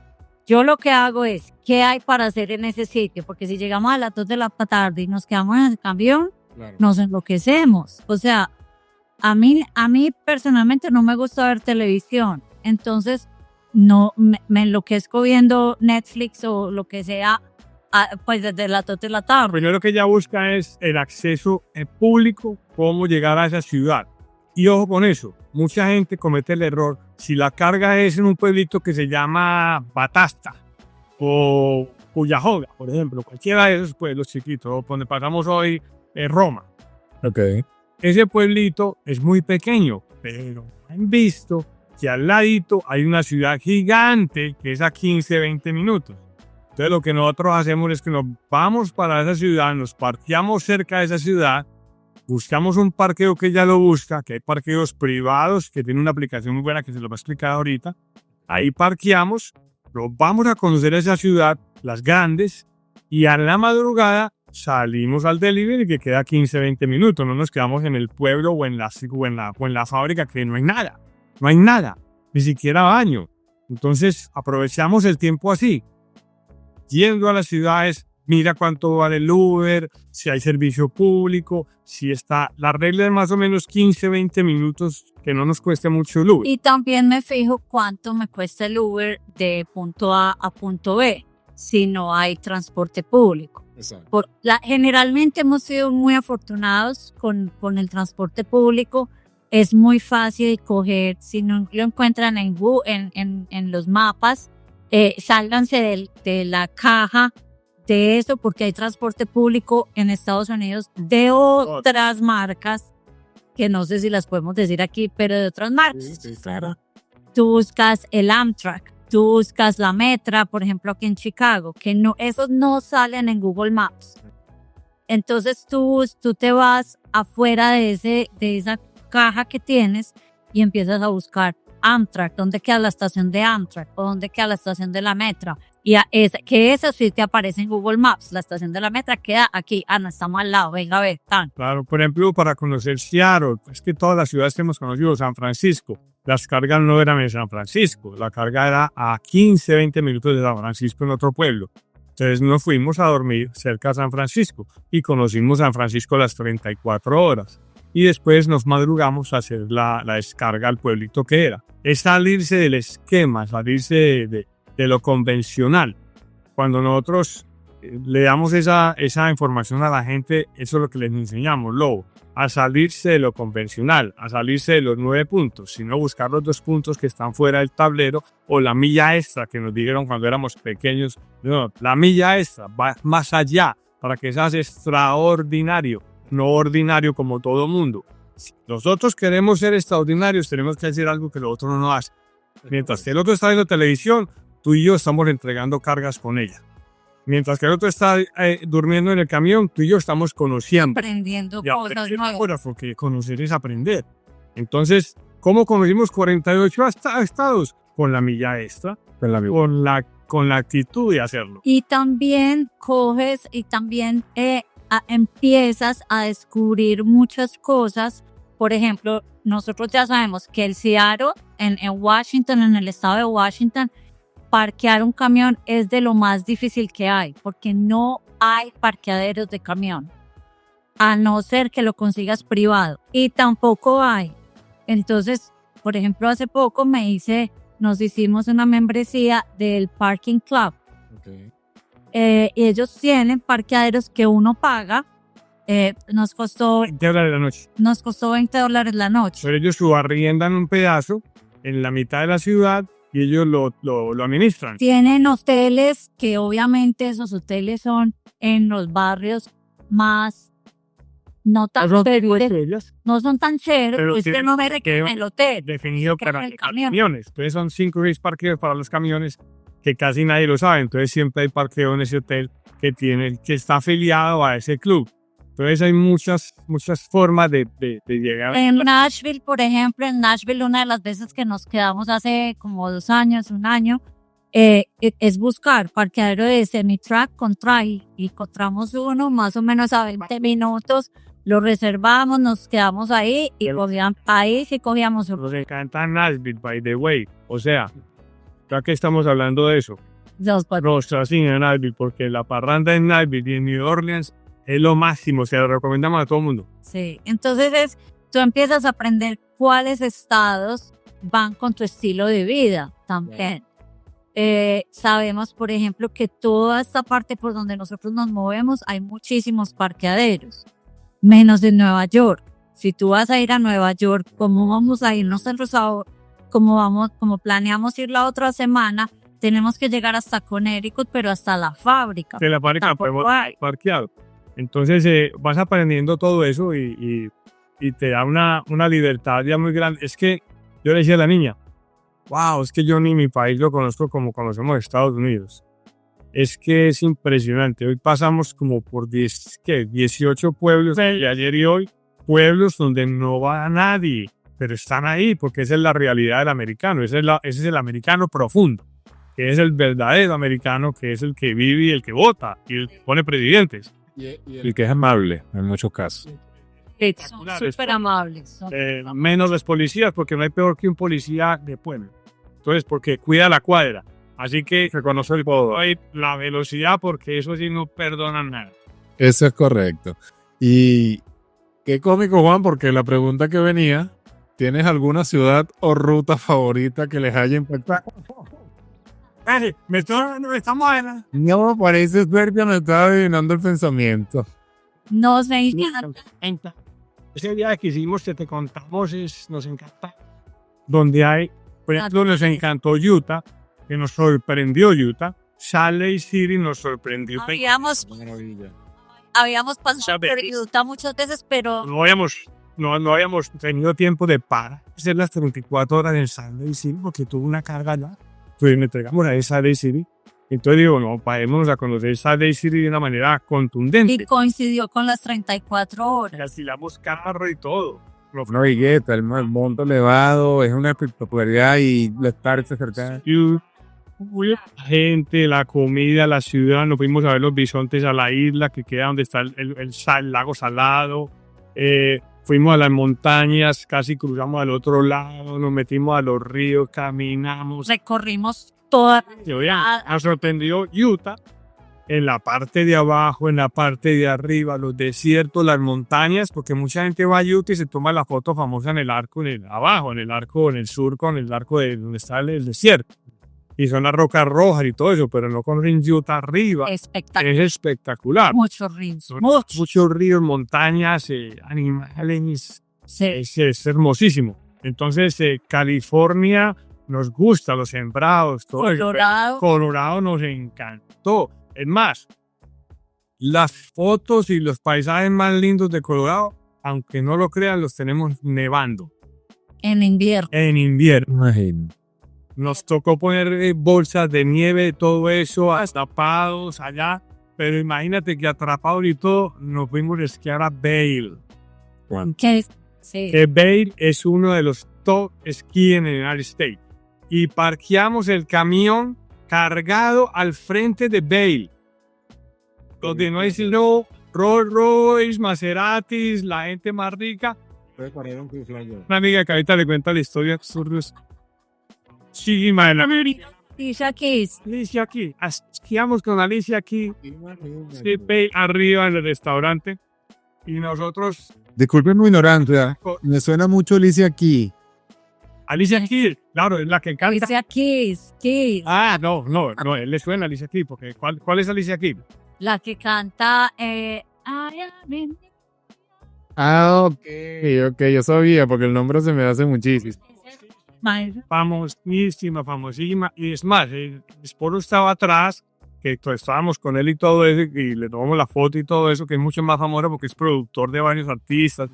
Yo lo que hago es, ¿qué hay para hacer en ese sitio? Porque si llegamos a las 2 de la tarde y nos quedamos en el camión, claro, nos enloquecemos. O sea, a mí personalmente no me gusta ver televisión. Entonces, no me enloquezco viendo Netflix o lo que sea, pues desde las 2 de la tarde. Lo primero que ella busca es el acceso público, cómo llegar a esa ciudad. Y ojo con eso, mucha gente comete el error. Si la carga es en un pueblito que se llama Batasta o Cuyahoga, por ejemplo, cualquiera de esos pueblos chiquitos, donde pasamos hoy Roma. Okay. Ese pueblito es muy pequeño, pero han visto que al ladito hay una ciudad gigante que es a 15, 20 minutos. Entonces lo que nosotros hacemos es que nos vamos para esa ciudad, nos parqueamos cerca de esa ciudad, buscamos un parqueo que ella lo busca, que hay parqueos privados, que tiene una aplicación muy buena que se lo va a explicar ahorita. Ahí parqueamos, nos vamos a conocer esa ciudad, las grandes, y a la madrugada salimos al delivery que queda 15, 20 minutos. No nos quedamos en el pueblo o en la fábrica que no hay nada. No hay nada, ni siquiera baño. Entonces aprovechamos el tiempo así. Yendo a las ciudades, mira cuánto vale el Uber, si hay servicio público, si está. La regla es más o menos 15, 20 minutos, que no nos cueste mucho el Uber. Y también me fijo cuánto me cuesta el Uber de punto A a punto B, si no hay transporte público. Exacto. Generalmente hemos sido muy afortunados con el transporte público. es muy fácil coger, si no lo encuentran en los mapas, sálganse de la caja de eso, porque hay transporte público en Estados Unidos de otras marcas, que no sé si las podemos decir aquí, pero de otras marcas. Sí, claro. Tú buscas el Amtrak, tú buscas la Metra, por ejemplo, aquí en Chicago, que no, esos no salen en Google Maps. Entonces tú te vas afuera de esa caja que tienes y empiezas a buscar Amtrak, dónde queda la estación de Amtrak o dónde queda la estación de la Metra. Y eso sí te aparece en Google Maps. La estación de la Metra queda aquí. No, estamos al lado, venga a ver. Tan. Claro, por ejemplo, para conocer Seattle, es que todas las ciudades que hemos conocido, San Francisco, las cargas no eran en San Francisco, la carga era a 15, 20 minutos de San Francisco en otro pueblo. Entonces nos fuimos a dormir cerca de San Francisco y conocimos San Francisco las 34 horas. Y después nos madrugamos a hacer la descarga al pueblito que era. Es salirse del esquema, salirse de lo convencional. Cuando nosotros le damos esa información a la gente, eso es lo que les enseñamos, Lobo, a salirse de lo convencional, a salirse de los 9 puntos, sino buscar los 2 puntos que están fuera del tablero o la milla extra que nos dijeron cuando éramos pequeños. No, la milla extra va más allá para que seas extraordinario, no ordinario como todo mundo. Si nosotros queremos ser extraordinarios, tenemos que hacer algo que el otro no hace. Mientras que el otro está viendo televisión, tú y yo estamos entregando cargas con ella. Mientras que el otro está durmiendo en el camión, tú y yo estamos conociendo. Aprendiendo cosas nuevas. Porque conocer es aprender. Entonces, ¿cómo conocimos 48 estados? Con la milla extra, con la actitud de hacerlo. Y también coges y también empiezas a descubrir muchas cosas. Por ejemplo, nosotros ya sabemos que el Seattle, en Washington, en el estado de Washington, parquear un camión es de lo más difícil que hay, porque no hay parqueaderos de camión, a no ser que lo consigas privado, y tampoco hay. Entonces, por ejemplo, hace poco nos hicimos una membresía del Parking Club. Okay. Y ellos tienen parqueaderos que uno paga. Nos costó $20 la noche. Nos costó $20 la noche. Pero ellos subarriendan un pedazo en la mitad de la ciudad y ellos lo administran. Tienen hoteles que obviamente esos hoteles son en los barrios más no tan chéveres, no son tan chéveres, pues que no me requieren el hotel. Definido para camiones. Entonces son 5 o 6 parqueos para los camiones que casi nadie lo sabe. Entonces siempre hay parqueo en ese hotel que está afiliado a ese club. Entonces hay muchas formas de llegar. En Nashville, por ejemplo, una de las veces que nos quedamos hace como 2 años, 1 año, es buscar parqueadero de semi-truck con trail. Y encontramos uno más o menos a 20 minutos, lo reservamos, nos quedamos ahí y cogíamos uno. Nos encanta Nashville, by the way. O sea, ya que estamos hablando de eso, nos fascina Nashville porque la parranda en Nashville y en New Orleans es lo máximo, se lo recomendamos a todo el mundo. Sí, entonces tú empiezas a aprender cuáles estados van con tu estilo de vida también. Sabemos, por ejemplo, que toda esta parte por donde nosotros nos movemos hay muchísimos parqueaderos, menos en Nueva York. Si tú vas a ir a Nueva York, ¿cómo vamos a irnos al Rosado? Como planeamos ir la otra semana, tenemos que llegar hasta Connecticut, pero hasta la fábrica. De la fábrica podemos parquear. Entonces vas aprendiendo todo eso y te da una libertad ya muy grande. Es que yo le decía a la niña, wow, es que yo ni mi país lo conozco como conocemos Estados Unidos. Es que es impresionante. Hoy pasamos como por 18 pueblos, y ayer y hoy, pueblos donde no va nadie, pero están ahí porque esa es la realidad del americano. Ese es el americano profundo, que es el verdadero americano, que es el que vive y el que vota y el que pone presidentes. Y el que es amable en muchos casos. Son súper amables. Menos los policías, porque no hay peor que un policía de pueblo. Entonces, porque cuida la cuadra. Así que reconoce la velocidad, porque eso sí no perdonan nada. Eso es correcto. Y qué cómico, Juan, porque la pregunta que venía, ¿tienes alguna ciudad o ruta favorita que les haya impactado? Estamos en... No, parece ser que me estaba adivinando el pensamiento. No sé. Ese viaje que hicimos que te contamos nos encanta. Donde hay, por ejemplo, nos encantó Utah, que nos sorprendió Utah. Salt Lake City nos sorprendió. Habíamos pasado por Utah muchas veces, pero No habíamos tenido tiempo de parar, hacer las 34 horas en Salt Lake City porque tuvo una carga ya. Entonces me entregamos a Salt Lake City. Entonces digo, no, parémonos a conocer Salt Lake City de una manera contundente. y coincidió con las 34 horas. Alquilamos carro y todo. No, Higueta, el monte elevado, es una espectacularidad y estarse cerca. La gente, la comida, la ciudad, nos fuimos a ver los bisontes a la isla que queda donde está el lago salado. Fuimos a las montañas, casi cruzamos al otro lado, nos metimos a los ríos, caminamos. Recorrimos toda Nos sorprendió Utah en la parte de abajo, en la parte de arriba, los desiertos, las montañas, porque mucha gente va a Utah y se toma la foto famosa en el arco, abajo, en el arco, en el sur, con el arco de donde está el desierto. Y son las rocas rojas y todo eso, pero no con Utah arriba. espectacular. Es espectacular. Muchos ríos. Muchos ríos, montañas, animales. Sí. Es hermosísimo. Entonces, California nos gusta, los sembrados, todo eso. Colorado nos encantó. Es más, las fotos y los paisajes más lindos de Colorado, aunque no lo crean, los tenemos nevando. En invierno. En invierno. Imagino. Nos tocó poner bolsas de nieve, todo eso, tapados allá. Pero imagínate que atrapados y todo, nos fuimos a esquiar a Vail. Sí. Que Vail es uno de los top esquí en el United States. Y parqueamos el camión cargado al frente de Vail. Donde no hay sino Rolls Royce, Maseratis, la gente más rica. Una amiga que ahorita le cuenta la historia absurdos. Sí, man. Alicia Keys. Alicia aquí. Esquiamos con Alicia aquí. Sí, Vail arriba en el restaurante. Y nosotros. Disculpen mi ignorancia, me suena mucho Alicia aquí. Alicia Keys, claro, es la que canta. Alicia Keys. Ah, no, él le suena a Alicia Keys, porque ¿cuál es Alicia Keys? La que canta Ok, yo sabía, porque el nombre se me hace muchísimo. Famosísima, y es más, el esposo estaba atrás, que estábamos con él y todo eso, y le tomamos la foto y todo eso, que es mucho más famoso porque es productor de varios artistas,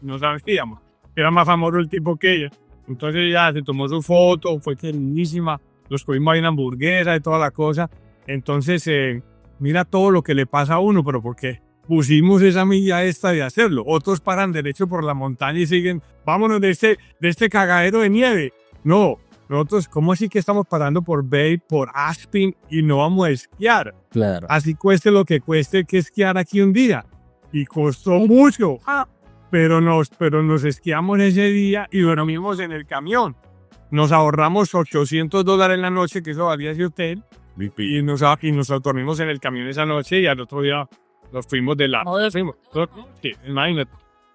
no sabíamos, era más famoso el tipo que ella. Entonces ya se tomó su foto, fue lindísima, los comimos ahí en hamburguesa y toda la cosa. Entonces, mira todo lo que le pasa a uno, pero porque pusimos esa milla esta de hacerlo. Otros paran derecho por la montaña y siguen, vámonos de este cagadero de nieve. No, nosotros, ¿cómo así que estamos parando por Vail, por Aspen y no vamos a esquiar? Claro. Así cueste lo que cueste que esquiar aquí un día. Y costó mucho. Pero nos esquiamos ese día y dormimos en el camión. Nos ahorramos $800 en la noche, que eso valía ese hotel. Y nos dormimos en el camión esa noche y al otro día nos fuimos de lado. Sí, imagínate,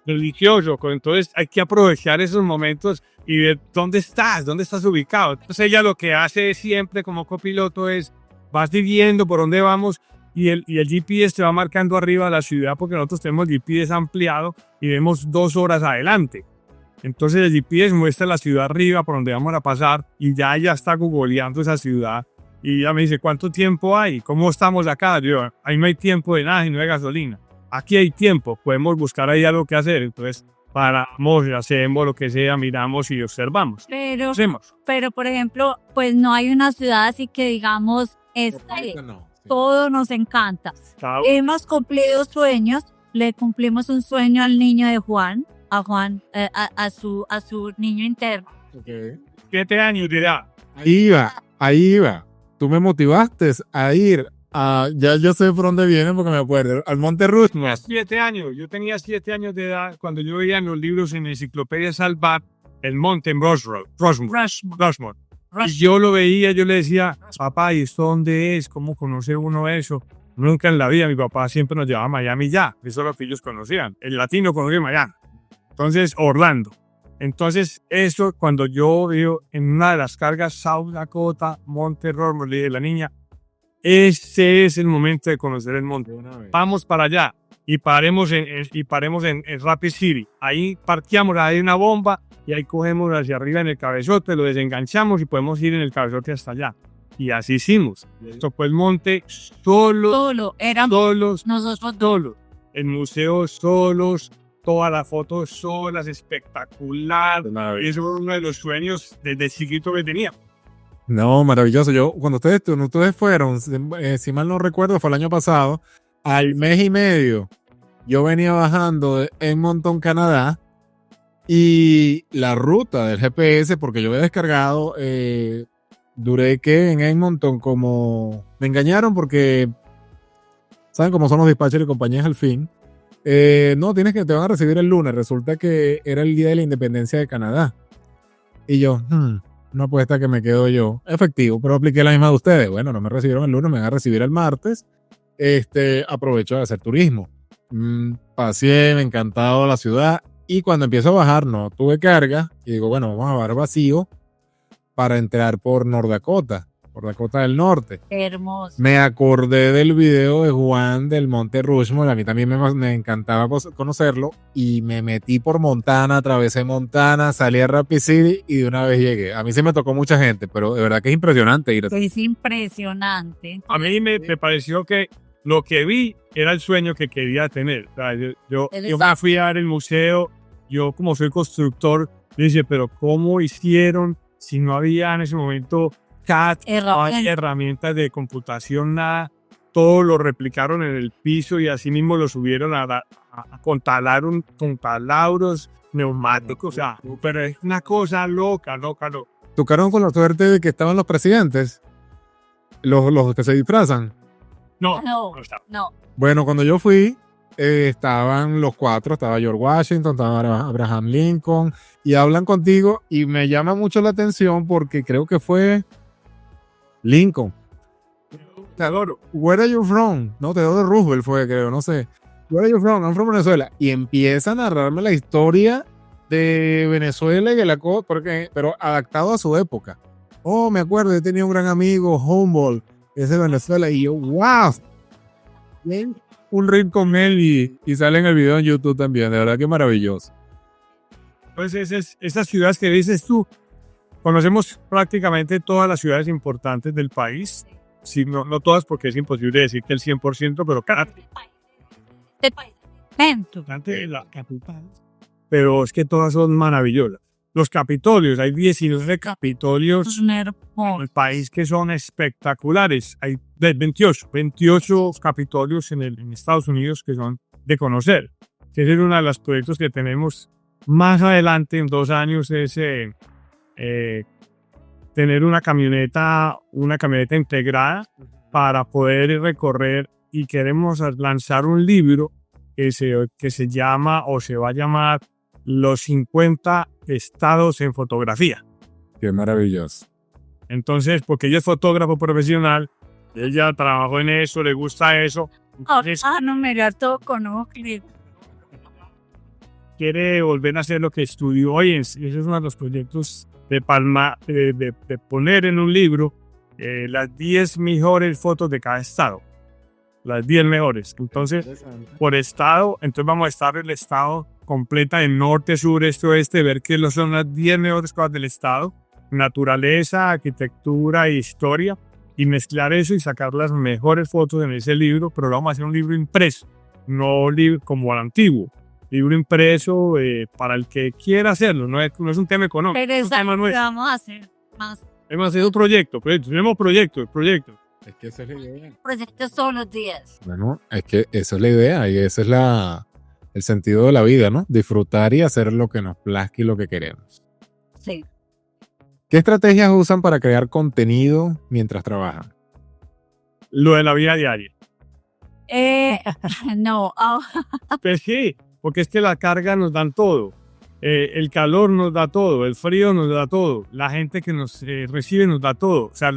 religioso. Entonces hay que aprovechar esos momentos y ver dónde estás ubicado. Entonces ella lo que hace siempre como copiloto es, vas viviendo por dónde vamos. Y el GPS te va marcando arriba la ciudad porque nosotros tenemos el GPS ampliado y vemos 2 horas adelante. Entonces el GPS muestra la ciudad arriba por donde vamos a pasar y ya ella está googleando esa ciudad. Y ella me dice, ¿cuánto tiempo hay? ¿Cómo estamos acá? Yo, ahí no hay tiempo de nada y no hay gasolina. Aquí hay tiempo, podemos buscar ahí algo que hacer. Entonces paramos, hacemos lo que sea, miramos y observamos. Pero por ejemplo, pues no hay una ciudad así que digamos, todo nos encanta. Chao. Hemos cumplido sueños, le cumplimos un sueño al niño de Juan, a su niño interno. 7 años de edad. Ahí iba. Tú me motivaste a ir ya yo sé por dónde viene porque me acuerdo, al Monte Rushmore. 7 años, yo tenía 7 años de edad cuando yo veía en los libros en Enciclopedia Salvat el Monte Rushmore. Y yo lo veía, yo le decía, papá, ¿y esto dónde es? ¿Cómo conoce uno eso? Nunca en la vida, mi papá siempre nos llevaba a Miami ya. Eso es lo que ellos conocían. El latino conocía Miami. Entonces, Orlando. Entonces, eso cuando yo veo en una de las cargas South Dakota, Monte Rushmore, le dije a la niña, ese es el momento de conocer el monte. Vamos para allá. y paremos en Rapid City. Ahí parqueamos, hay una bomba y ahí cogemos hacia arriba en el cabezote, lo desenganchamos y podemos ir en el cabezote hasta allá. Y así hicimos. Tocó el monte Solo, éramos nosotros dos. solos. El museo solos, todas las fotos solas, espectacular. Y eso fue uno de los sueños desde chiquito que tenía. No, maravilloso. Yo, cuando ustedes fueron, si mal no recuerdo, fue el año pasado, al mes y medio, yo venía bajando de Edmonton, Canadá, y la ruta del GPS, porque yo había descargado, duré que en Edmonton como... Me engañaron porque, ¿saben cómo son los dispatchers y compañías al fin? No, te van a recibir el lunes. Resulta que era el día de la independencia de Canadá. Y yo, una apuesta que me quedo yo. Efectivo, pero apliqué la misma de ustedes. Bueno, no me recibieron el lunes, me van a recibir el martes. Aprovecho de hacer turismo. Pasé, me encantado la ciudad. Y cuando empiezo a bajar, no tuve carga. Y digo, bueno, vamos a bajar vacío para entrar por North Dakota, por Dakota del Norte. Hermoso. Me acordé del video de Juan del Monte Rushmore. A mí también me encantaba conocerlo. Y me metí por Montana, atravesé Montana, salí a Rapid City y de una vez llegué. A mí sí me tocó mucha gente, pero de verdad que es impresionante ir. Es impresionante. A mí me pareció que lo que vi era el sueño que quería tener. O sea, yo fui a ver el museo. Yo, como soy constructor, dije, pero ¿cómo hicieron si no había en ese momento CAD, no había herramientas de computación, nada? Todo lo replicaron en el piso y así mismo lo subieron con taladros neumáticos. O sea, pero es una cosa loca. ¿Tocaron con la suerte de que estaban los presidentes? Los que se disfrazan. No. Bueno, cuando yo fui, estaban los cuatro, estaba George Washington, estaba Abraham Lincoln, y hablan contigo y me llama mucho la atención porque creo que fue Lincoln. Teodoro. Where are you from? No, Teodoro Roosevelt fue, creo, no sé. Where are you from? I'm from Venezuela. Y empieza a narrarme la historia de Venezuela y de la cosa, pero adaptado a su época. Oh, me acuerdo, yo tenía un gran amigo, Humboldt, que es de Venezuela, y yo, wow. Bien. Un ring con él y sale en el video en YouTube también, de verdad que maravilloso. Pues esas ciudades que dices tú, conocemos prácticamente todas las ciudades importantes del país. Sí, no todas, porque es imposible decir que el 100%, pero cada la capital. Pero es que todas son maravillosas. Los capitolios, hay 19 capitolios en el país que son espectaculares. Hay 28 capitolios en Estados Unidos que son de conocer. Ese es uno de los proyectos que tenemos más adelante, en 2 años, es tener una camioneta integrada para poder recorrer, y queremos lanzar un libro que se llama, o se va a llamar, Los 50 estados en fotografía. Qué maravilloso. Entonces, porque ella es fotógrafo profesional, ella trabajó en eso, le gusta eso. No, mira, todo conozco. Quiere volver a hacer lo que estudió hoy. Ese es uno de los proyectos de poner en un libro las 10 mejores fotos de cada estado. Las 10 mejores. Entonces, por estado, entonces vamos a estar el estado completa de norte, sur, este, oeste, ver qué son las 10 mejores cosas del estado, naturaleza, arquitectura e historia, y mezclar eso y sacar las mejores fotos en ese libro. Pero lo vamos a hacer un libro impreso, no libro como al antiguo, libro impreso para el que quiera hacerlo, no es un tema económico. Pero exacto, vamos a hacer más. Hemos hecho un proyecto, tenemos proyectos. Es que esa es la idea. Proyectos todos los días. Bueno, es que esa es la idea y ese es el sentido de la vida, ¿no? Disfrutar y hacer lo que nos plazca y lo que queremos. Sí. ¿Qué estrategias usan para crear contenido mientras trabajan? Lo de la vida diaria. No. Pues sí, porque es que la carga nos dan todo. El calor nos da todo, el frío nos da todo, la gente que nos recibe nos da todo. O sea,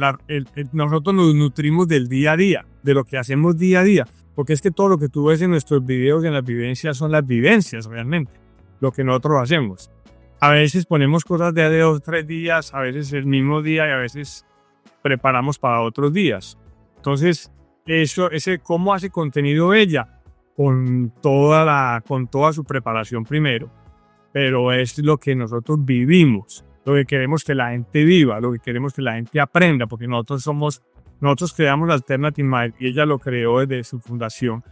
nosotros nos nutrimos del día a día, de lo que hacemos día a día. Porque es que todo lo que tú ves en nuestros videos, en las vivencias, son las vivencias realmente, lo que nosotros hacemos. A veces ponemos cosas de 2 o 3 días, a veces el mismo día, y a veces preparamos para otros días. Entonces, ese cómo hace contenido ella. con toda su preparación primero, pero es lo que nosotros vivimos, lo que queremos que la gente viva, lo que queremos que la gente aprenda, porque nosotros creamos Alternative Mind y ella lo creó desde su fundación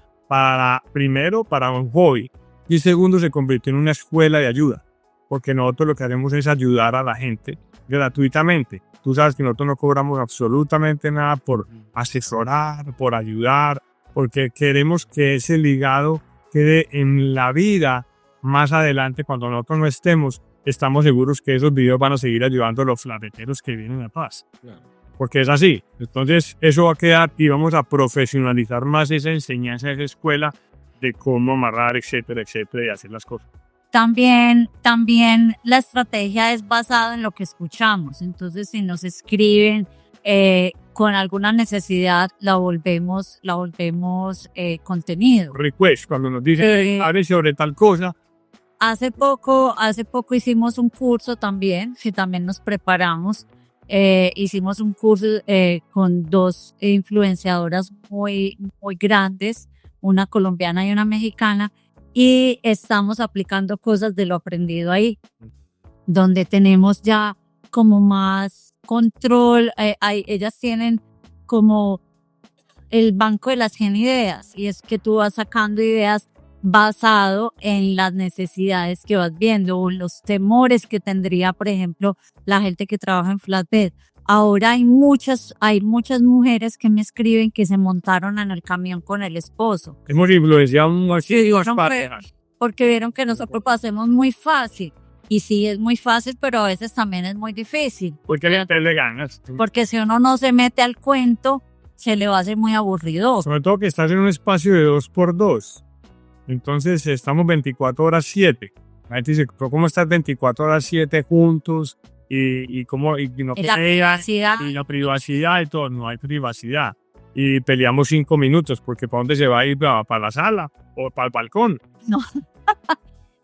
primero para un hobby y segundo se convirtió en una escuela de ayuda, porque nosotros lo que hacemos es ayudar a la gente gratuitamente. Tú sabes que nosotros no cobramos absolutamente nada por asesorar, por ayudar, porque queremos que ese legado quede en la vida más adelante. Cuando nosotros no estamos seguros que esos videos van a seguir ayudando a los flapeteros que vienen a Paz. Porque es así. Entonces eso va a quedar y vamos a profesionalizar más esa enseñanza, esa escuela de cómo amarrar, etcétera, etcétera, y hacer las cosas. También la estrategia es basada en lo que escuchamos. Entonces, si nos escriben con alguna necesidad, la volvemos contenido. Request, cuando nos dicen, hable sobre tal cosa. Hace poco hicimos un curso también, que también nos preparamos. Hicimos un curso con dos influenciadoras muy, muy grandes, una colombiana y una mexicana, y estamos aplicando cosas de lo aprendido ahí, donde tenemos ya como más control. Ellas tienen como el banco de las 100 ideas, y es que tú vas sacando ideas basado en las necesidades que vas viendo o los temores que tendría, por ejemplo, la gente que trabaja en flatbed. Ahora hay muchas mujeres que me escriben que se montaron en el camión con el esposo. Hemos influenciado muchísimas Vieron parejas. porque vieron que nosotros lo hacemos muy fácil. Y sí, es muy fácil, pero a veces también es muy difícil. Porque le meterle ganas. Porque si uno no se mete al cuento, se le va a hacer muy aburrido. Sobre todo que estás en un espacio de 2x2. Entonces estamos 24/7. La gente dice, ¿pero cómo estás 24/7 juntos? Y no Y la peleas, privacidad. y la privacidad y todo. No hay privacidad. Y peleamos 5 minutos, porque ¿para dónde se va a ir? ¿Para la sala o para el balcón? No.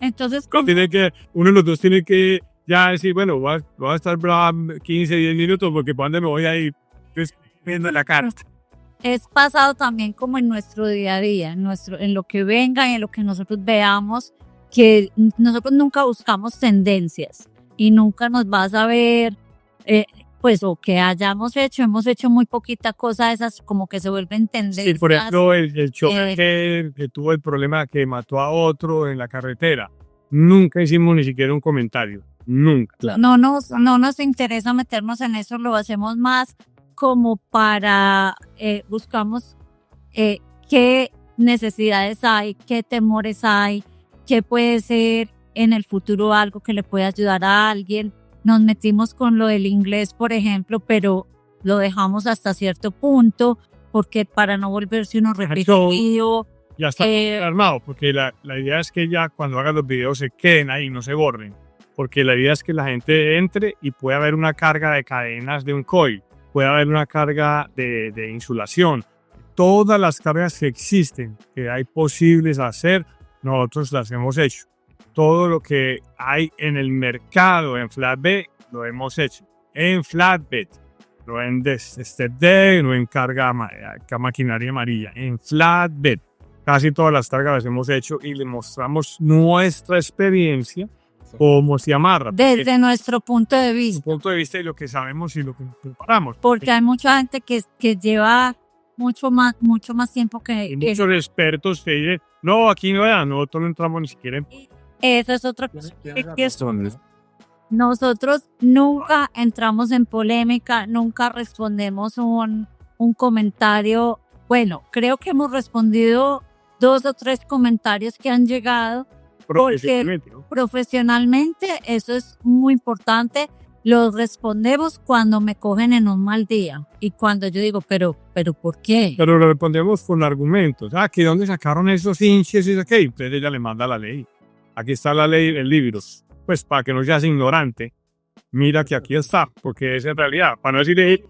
Entonces, Uno de los dos tiene que ya decir, bueno, voy a estar brava 15, 10 minutos, porque ¿para dónde me voy a ir? Entonces, viendo la cara. es pasado también como en nuestro día a día, en lo que venga y en lo que nosotros veamos, que nosotros nunca buscamos tendencias y nunca nos vas a ver, pues, o que hemos hecho muy poquita cosa de esas, como que se vuelven tendencias. Sí, por ejemplo, el chofer que tuvo el problema que mató a otro en la carretera. Nunca hicimos ni siquiera un comentario. Nunca. No nos interesa meternos en eso, lo hacemos más como para, buscamos qué necesidades hay, qué temores hay, qué puede ser en el futuro algo que le pueda ayudar a alguien. Nos metimos con lo del inglés, por ejemplo, pero lo dejamos hasta cierto punto, porque para no volverse uno repetitivo. Ya está armado, porque la idea es que ya cuando hagan los videos se queden ahí, no se borren. Porque la idea es que la gente entre y pueda haber una carga de cadenas de un coil, puede haber una carga de insulación. Todas las cargas que existen, que hay posibles hacer, nosotros las hemos hecho. Todo lo que hay en el mercado en flatbed, lo hemos hecho. En flatbed, no en step deck, no en carga maquinaria amarilla. En flatbed, casi todas las cargas las hemos hecho y le mostramos nuestra experiencia, cómo se amarra. Desde nuestro punto de vista. Punto de vista y lo que sabemos y lo que preparamos. Porque hay mucha gente que lleva mucho más tiempo Hay muchos expertos que dicen, no, aquí nosotros no entramos ni siquiera en... Esa es otra cosa. Nosotros nunca entramos en polémica, nunca respondemos un comentario. Bueno, creo que hemos respondido 2 o 3 comentarios que han llegado. Profesionalmente, ¿no? Profesionalmente, eso es muy importante. Los respondemos cuando me cogen en un mal día y cuando yo digo, pero ¿por qué? Pero lo respondemos con argumentos. ¿Que dónde sacaron esos hinches y eso qué? Entonces ella le manda la ley. Aquí está la ley, el libro. Pues para que no seas ignorante, mira que aquí está, porque es en realidad, para no decirle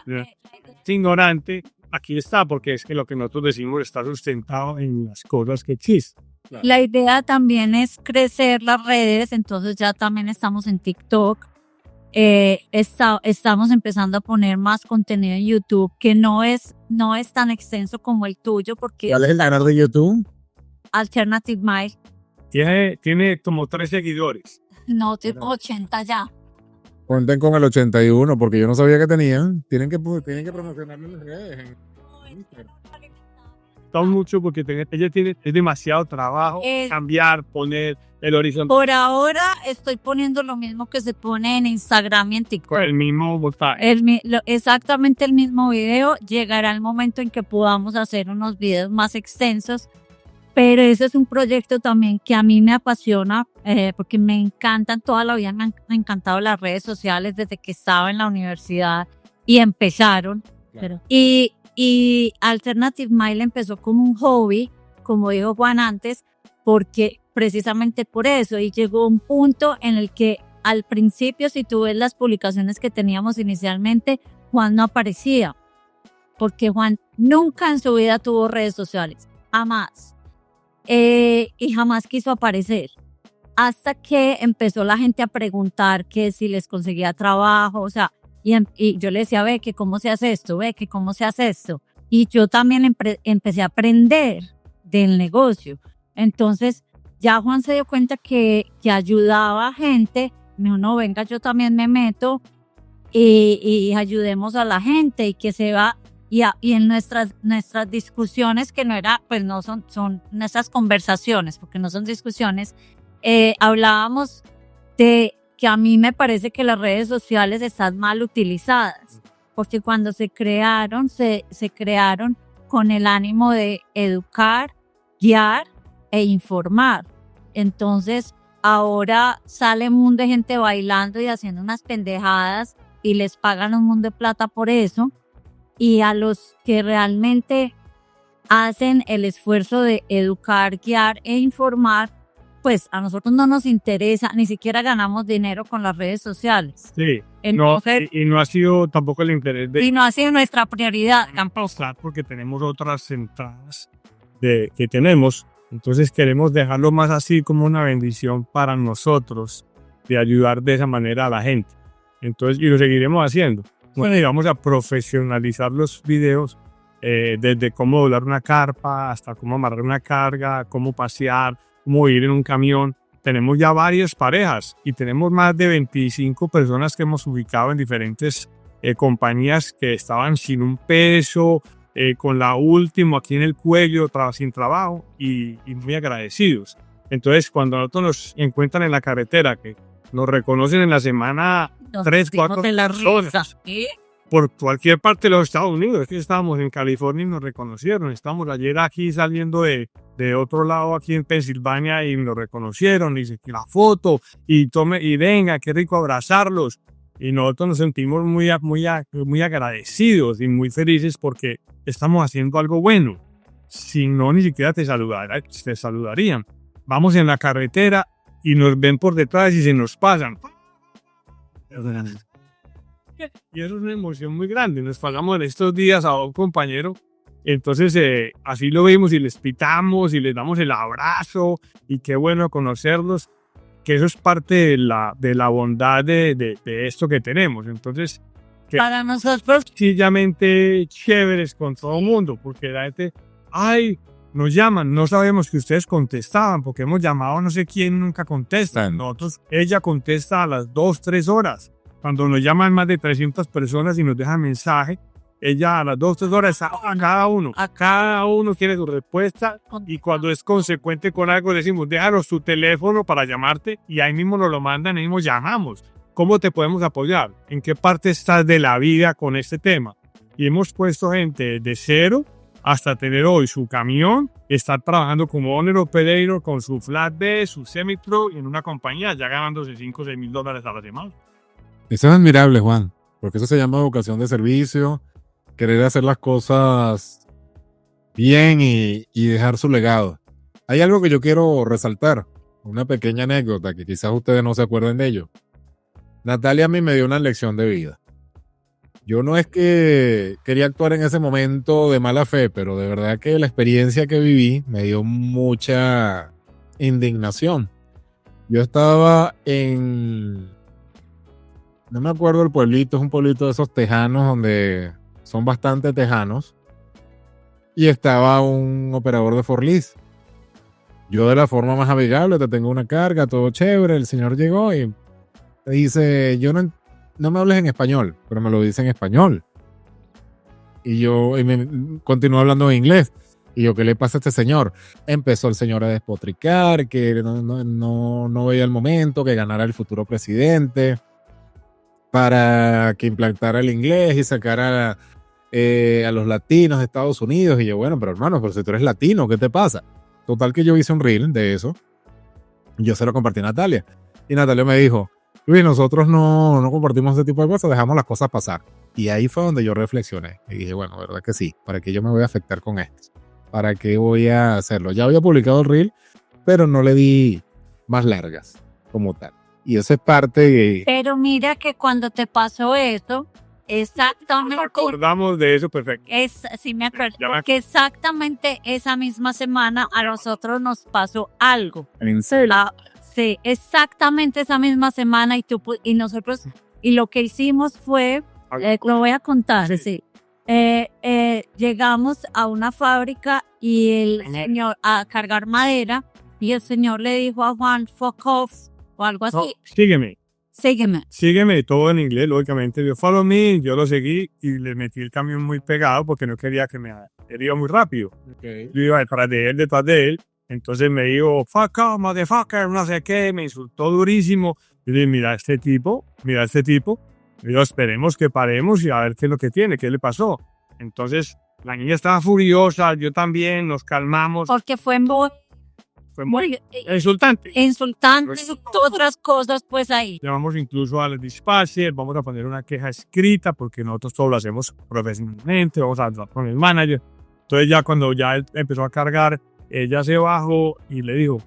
es ignorante, aquí está, porque es que lo que nosotros decimos está sustentado en las cosas que existen. La idea también es crecer las redes, entonces ya también estamos en TikTok, estamos empezando a poner más contenido en YouTube que no es tan extenso como el tuyo, porque ¿Cuál es el canal de YouTube? Alternative Mile, Tiene como 3 seguidores. no, tengo 80 ya. Cuenten con el 81, porque yo no sabía que tenían. Tienen que promocionarlo en las redes. en Instagram. Estamos mucho porque es demasiado trabajo cambiar, poner el horizonte. Por ahora estoy poniendo lo mismo que se pone en Instagram y en TikTok. El mismo voltaje. Exactamente el mismo video. Llegará el momento en que podamos hacer unos videos más extensos, pero ese es un proyecto también que a mí me apasiona, porque me encantan, toda la vida me han encantado las redes sociales desde que estaba en la universidad y empezaron. Claro. Y Alternative Mile empezó como un hobby, como dijo Juan antes, porque precisamente por eso, y llegó un punto en el que al principio, si tú ves las publicaciones que teníamos inicialmente, Juan no aparecía, porque Juan nunca en su vida tuvo redes sociales, jamás, y jamás quiso aparecer, hasta que empezó la gente a preguntar que si les conseguía trabajo, o sea, y yo le decía, ve, que cómo se hace esto, ve, que cómo se hace esto, y yo también empecé a aprender del negocio. Entonces ya Juan se dio cuenta que ayudaba a gente, me dijo, no, venga, yo también me meto y ayudemos a la gente y que se va, y en nuestras discusiones, que no era, pues no son nuestras conversaciones, porque no son discusiones, hablábamos de que a mí me parece que las redes sociales están mal utilizadas, porque cuando se crearon con el ánimo de educar, guiar e informar. Entonces, ahora sale un mundo de gente bailando y haciendo unas pendejadas y les pagan un mundo de plata por eso. Y a los que realmente hacen el esfuerzo de educar, guiar e informar, pues a nosotros no nos interesa, ni siquiera ganamos dinero con las redes sociales. Sí. Entonces, Y no ha sido tampoco el interés de... Y no ha sido nuestra prioridad tampoco. Porque tenemos otras entradas que tenemos. Entonces queremos dejarlo más así como una bendición para nosotros, de ayudar de esa manera a la gente. Entonces, y lo seguiremos haciendo. Bueno, y vamos a profesionalizar los videos, desde cómo doblar una carpa, hasta cómo amarrar una carga, cómo pasear, cómo ir en un camión. Tenemos ya varias parejas y tenemos más de 25 personas que hemos ubicado en diferentes compañías que estaban sin un peso, con la última aquí en el cuello, sin trabajo y muy agradecidos. Entonces, cuando nosotros nos encuentran en la carretera, que nos reconocen en la semana 3, 4 horas, por cualquier parte de los Estados Unidos. Es que estábamos en California y nos reconocieron. Estamos ayer aquí saliendo de otro lado, aquí en Pensilvania, y nos reconocieron. Y dice que la foto, y venga, qué rico abrazarlos. Y nosotros nos sentimos muy agradecidos y muy felices porque estamos haciendo algo bueno. Si no, ni siquiera te saludarían. Vamos en la carretera y nos ven por detrás y se nos pasan. Y eso es una emoción muy grande. Nos pasamos en estos días a un compañero. Entonces, así lo vimos y les pitamos y les damos el abrazo. Y qué bueno conocerlos. Que eso es parte de la bondad de esto que tenemos. Entonces, para nosotros, sencillamente chéveres con todo el mundo. Porque la gente, nos llaman, no sabemos que ustedes contestaban, porque hemos llamado, no sé quién nunca contesta. Nosotros, ella contesta a las 2, 3 horas. Cuando nos llaman más de 300 personas y nos dejan mensaje, ella a las 2, 3 horas está a cada uno quiere su respuesta, y cuando es consecuente con algo decimos, déjanos tu teléfono para llamarte, y ahí mismo nos lo mandan, ahí mismo llamamos. ¿Cómo te podemos apoyar? ¿En qué parte estás de la vida con este tema? Y hemos puesto gente de cero hasta tener hoy su camión, estar trabajando como owner operator con su flatbed, su semi-truck, y en una compañía ya ganándose $5 o $6,000 a la semana. Eso es admirable, Juan, porque eso se llama vocación de servicio, querer hacer las cosas bien y dejar su legado. Hay algo que yo quiero resaltar, una pequeña anécdota que quizás ustedes no se acuerden de ello. Natalia a mí me dio una lección de vida. Yo no es que quería actuar en ese momento de mala fe, pero de verdad que la experiencia que viví me dio mucha indignación. Yo estaba en no me acuerdo el pueblito, es un pueblito de esos tejanos donde son bastante tejanos. Y estaba un operador de Forlis. Yo de la forma más amigable, te tengo una carga, todo chévere. El señor llegó y me dice, no me hables en español, pero me lo dice en español. Y me continuó hablando en inglés. Y yo, ¿qué le pasa a este señor? Empezó el señor a despotricar, que no veía el momento, que ganara el futuro presidente, para que implantara el inglés y sacara a los latinos de Estados Unidos. Y yo, bueno, pero hermano, pero si tú eres latino, ¿qué te pasa? Total que yo hice un reel de eso. Yo se lo compartí a Natalia. Y Natalia me dijo, Luis, nosotros no compartimos ese tipo de cosas, dejamos las cosas pasar. Y ahí fue donde yo reflexioné. Y dije, bueno, verdad que sí, ¿para qué yo me voy a afectar con esto? ¿Para qué voy a hacerlo? Ya había publicado el reel, pero no le di más largas como tal. Y eso es parte de... Pero mira que cuando te pasó eso, exactamente... Acordamos de eso, perfecto. Sí, me acuerdo. Que exactamente esa misma semana a nosotros nos pasó algo. ¿En serio? Sí, exactamente esa misma semana y nosotros, y lo que hicimos fue, lo voy a contar, sí. Llegamos a una fábrica y el señor a cargar madera y el señor le dijo a Juan, fuck off o algo así. No, sígueme, todo en inglés, lógicamente. Yo follow me, yo lo seguí y le metí el camión muy pegado porque no quería que él iba muy rápido. Okay. Yo iba detrás de él. Entonces me dijo, fuck off, motherfucker, no sé qué, me insultó durísimo. Y dije, mira este tipo. Y yo, esperemos que paremos y a ver qué es lo que tiene, qué le pasó. Entonces, la niña estaba furiosa, yo también, nos calmamos. Porque fue muy insultante. Insultante y otras cosas, pues ahí. Llamamos incluso al dispatcher, vamos a poner una queja escrita, porque nosotros todo lo hacemos profesionalmente, vamos a hablar con el manager. Entonces ya cuando ya él empezó a cargar, ella se bajó y le dijo,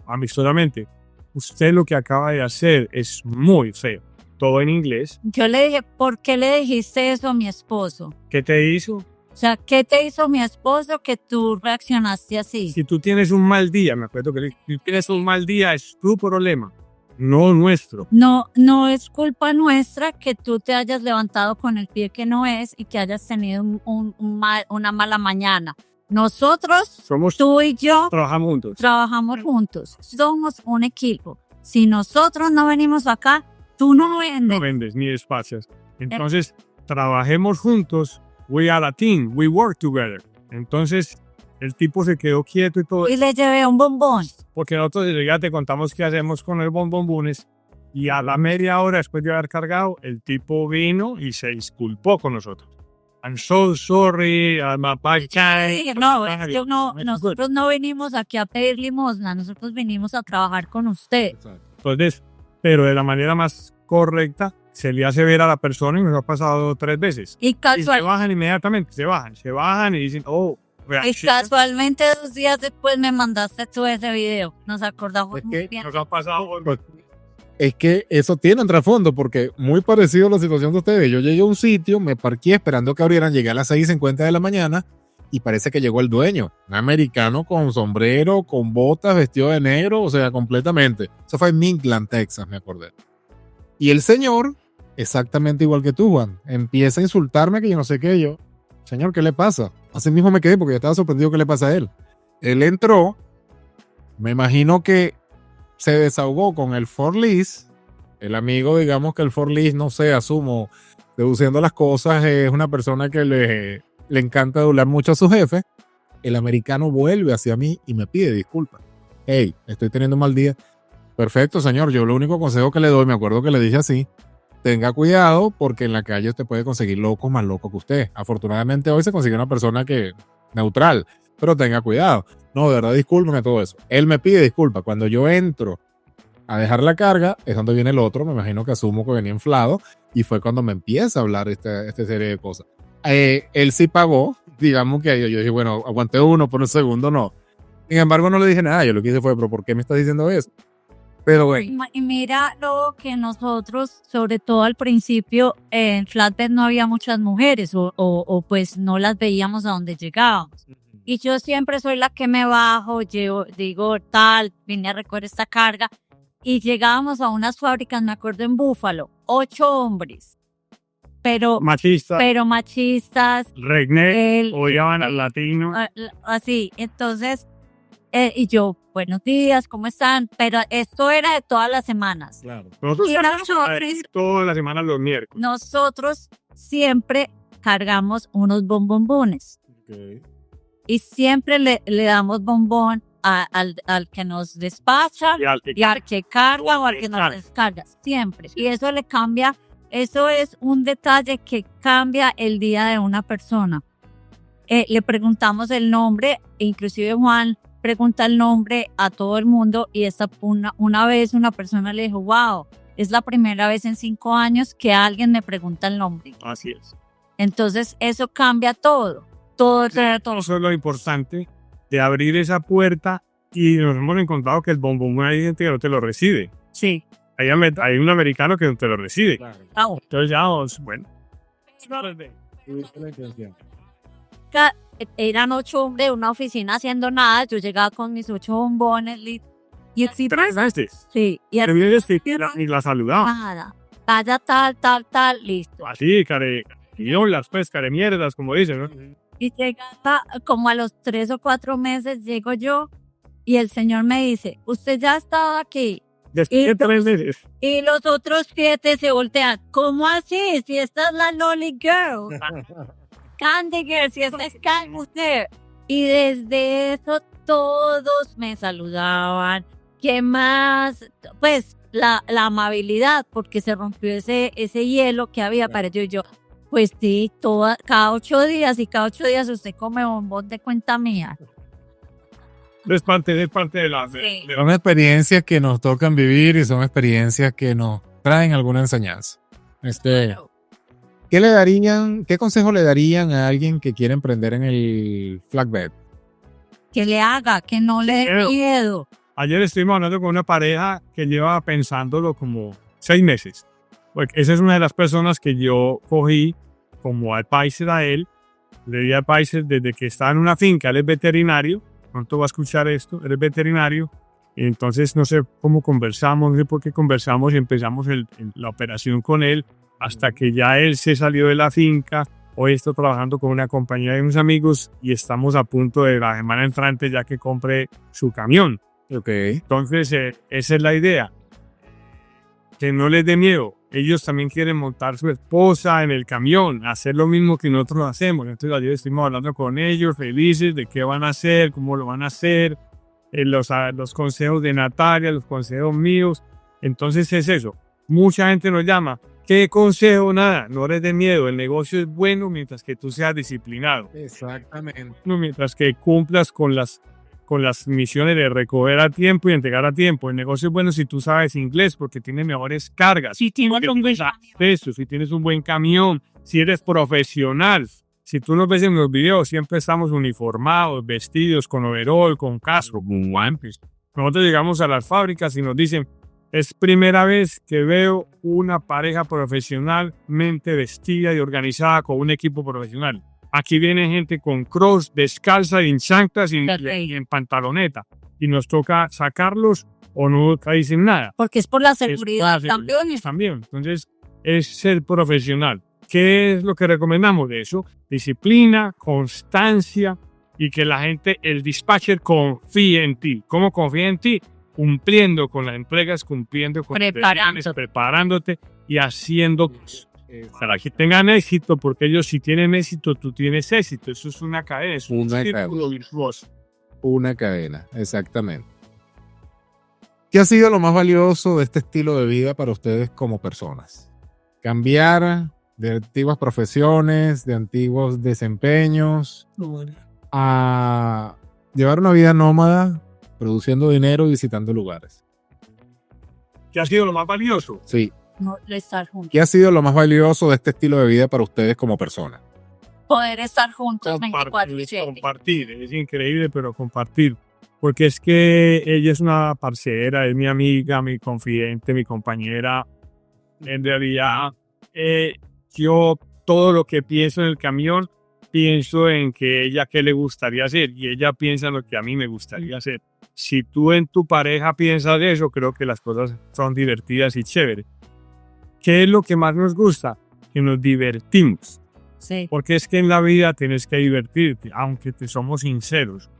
amistosamente, usted lo que acaba de hacer es muy feo. Todo en inglés. Yo le dije, ¿por qué le dijiste eso a mi esposo? ¿Qué te hizo? O sea, ¿qué te hizo mi esposo que tú reaccionaste así? Si tú tienes un mal día, me acuerdo que si tienes un mal día es tu problema, no nuestro. No es culpa nuestra que tú te hayas levantado con el pie que no es y que hayas tenido una mala mañana. Nosotros, tú y yo, trabajamos juntos. Somos un equipo. Si nosotros no venimos acá, tú no vendes. No vendes ni despachas. Entonces, trabajemos juntos. We are a team. We work together. Entonces, el tipo se quedó quieto y todo. Y le llevé un bombón. Porque nosotros ya te contamos qué hacemos con el bombones. Y a la media hora después de haber cargado, el tipo vino y se disculpó con nosotros. I'm so sorry. I'm a bad guy. Nosotros no venimos aquí a pedir limosna. Nosotros venimos a trabajar con usted. Entonces, pero de la manera más correcta, se le hace ver a la persona y nos ha pasado 3 veces. Y se bajan inmediatamente, se bajan y dicen, oh. Y casualmente 2 días después me mandaste tú ese video. Nos acordamos muy bien. Nos ha pasado. Es que eso tiene un trasfondo, porque muy parecido a la situación de ustedes. Yo llegué a un sitio, me parqué esperando que abrieran, llegué a las 6:50 de la mañana y parece que llegó el dueño, un americano con sombrero, con botas, vestido de negro, o sea, completamente. Eso fue en Midland, Texas, me acordé. Y el señor, exactamente igual que tú, Juan, empieza a insultarme que yo no sé qué. Yo, señor, ¿qué le pasa? Así mismo me quedé porque yo estaba sorprendido qué le pasa a él. Él entró, me imagino que se desahogó con el Forlis. El amigo, digamos que el Forlis, no sé, asumo, deduciendo las cosas, es una persona que le encanta adular mucho a su jefe. El americano vuelve hacia mí y me pide disculpas. Hey, estoy teniendo un mal día. Perfecto, señor. Yo lo único consejo que le doy, me acuerdo que le dije así, tenga cuidado porque en la calle usted puede conseguir locos más locos que usted. Afortunadamente hoy se consiguió una persona que neutral, pero tenga cuidado. No, de verdad, discúlpeme todo eso. Él me pide disculpas. Cuando yo entro a dejar la carga, es donde viene el otro, me imagino que asumo que venía inflado, y fue cuando me empieza a hablar esta serie de cosas. Él sí pagó, digamos que yo dije, bueno, aguanté uno, por un segundo no. Sin embargo, no le dije nada, yo lo que hice fue, pero ¿por qué me estás diciendo eso? Pero bueno. Y mira lo que nosotros, sobre todo al principio, en Flatbed no había muchas mujeres o pues no las veíamos a donde llegábamos. Y yo siempre soy la que me bajo, yo digo tal, vine a recoger esta carga. y llegábamos a unas fábricas, me acuerdo en Búfalo, 8 hombres, pero Machista, machistas, regné, odiaban al latino. así. Entonces, y yo, buenos días, ¿cómo están? Pero esto era de todas las semanas. Claro. Nosotros Y todas las semanas los miércoles. nosotros siempre cargamos unos bombombones y siempre le damos bombón al que nos despacha y al que carga o al que nos descarga, siempre. Y eso le cambia, eso es un detalle que cambia el día de una persona. Le preguntamos el nombre, e inclusive Juan pregunta el nombre a todo el mundo, y una vez una persona le dijo, wow, es la primera vez en 5 años que alguien me pregunta el nombre. Así es. Entonces eso cambia todo. Todo. Eso es lo importante de abrir esa puerta, y nos hemos encontrado que el bombón hay gente que no te lo recibe. Sí. Hay un americano que no te lo recibe. Claro. Entonces ya, bueno. Eran 8 hombres en una oficina haciendo nada. Yo llegaba con mis 8 bombones y así. Sí. Y la saludaba. Nada. Talla tal, listo. Así, las pues, mierdas, como dicen, ¿no? Y llegaba como a los 3 o 4 meses, llego yo y el señor me dice, usted ya ha estado aquí. Después de 3 meses. Y los otros 7 se voltean. ¿Cómo así? Si esta es la Lolly Girl. Candy Girl, si esta es Candy Girl. Y desde eso todos me saludaban. ¿Qué más? Pues la amabilidad, porque se rompió ese hielo que había para yo. Pues sí, cada 8 días, y cada 8 días usted come bombón de cuenta mía. Es parte de la... Sí. Son experiencias que nos tocan vivir y son experiencias que nos traen alguna enseñanza. ¿Qué consejo le darían a alguien que quiere emprender en el flatbed? Que le haga, que no le dé miedo. Ayer estuvimos hablando con una pareja que lleva pensándolo como 6 meses. Porque esa es una de las personas que yo cogí como advisor a él. Le di advisor desde que estaba en una finca. Él es veterinario. Pronto va a escuchar esto. Él es veterinario. Y entonces no sé cómo conversamos, no sé por qué conversamos y empezamos la operación con él hasta que ya él se salió de la finca. Hoy estoy trabajando con una compañía de unos amigos y estamos a punto de la semana entrante ya que compre su camión. Entonces esa es la idea. Que no les dé miedo. Ellos también quieren montar su esposa en el camión, hacer lo mismo que nosotros hacemos. Entonces ayer estuvimos hablando con ellos, felices de qué van a hacer, cómo lo van a hacer, los consejos de Natalia, los consejos míos. Entonces es eso. Mucha gente nos llama. ¿Qué consejo? Nada, no les dé miedo. El negocio es bueno mientras que tú seas disciplinado. Exactamente. Mientras que cumplas con las misiones de recoger a tiempo y entregar a tiempo. El negocio es bueno si tú sabes inglés porque tiene mejores cargas. Si tienes si tienes un buen camión, si eres profesional. Si tú nos ves en los videos, siempre estamos uniformados, vestidos, con overol, con casco, con guantes. Nosotros llegamos a las fábricas y nos dicen, es primera vez que veo una pareja profesionalmente vestida y organizada con un equipo profesional. Aquí viene gente con cross, descalza, en chanclas y en pantaloneta. Y nos toca sacarlos o no dicen nada. Porque es por la seguridad también. Entonces, es ser profesional. ¿Qué es lo que recomendamos de eso? Disciplina, constancia y que la gente, el dispatcher, confíe en ti. ¿Cómo confía en ti? Cumpliendo con las entregas, cumpliendo con preparándote y haciendo para que tengan éxito, porque ellos si tienen éxito, tú tienes éxito. Eso es una cadena, es un círculo virtuoso. Una cadena, exactamente. ¿Qué ha sido lo más valioso de este estilo de vida para ustedes como personas? Cambiar de antiguas profesiones, de antiguos desempeños, a llevar una vida nómada, produciendo dinero y visitando lugares. ¿Qué ha sido lo más valioso? Sí. No estar juntos. ¿Qué ha sido lo más valioso de este estilo de vida para ustedes como personas? Poder estar juntos 24/7. Compartir, es increíble, pero compartir. Porque es que ella es una parcera, es mi amiga, mi confidente, mi compañera. En realidad, yo todo lo que pienso en el camión, pienso en que ella qué le gustaría hacer y ella piensa en lo que a mí me gustaría hacer. Si tú en tu pareja piensas eso, creo que las cosas son divertidas y chéveres. ¿Qué es lo que más nos gusta? Que nos divertimos. Sí. Porque es que en la vida tienes que divertirte, aunque te somos sinceros.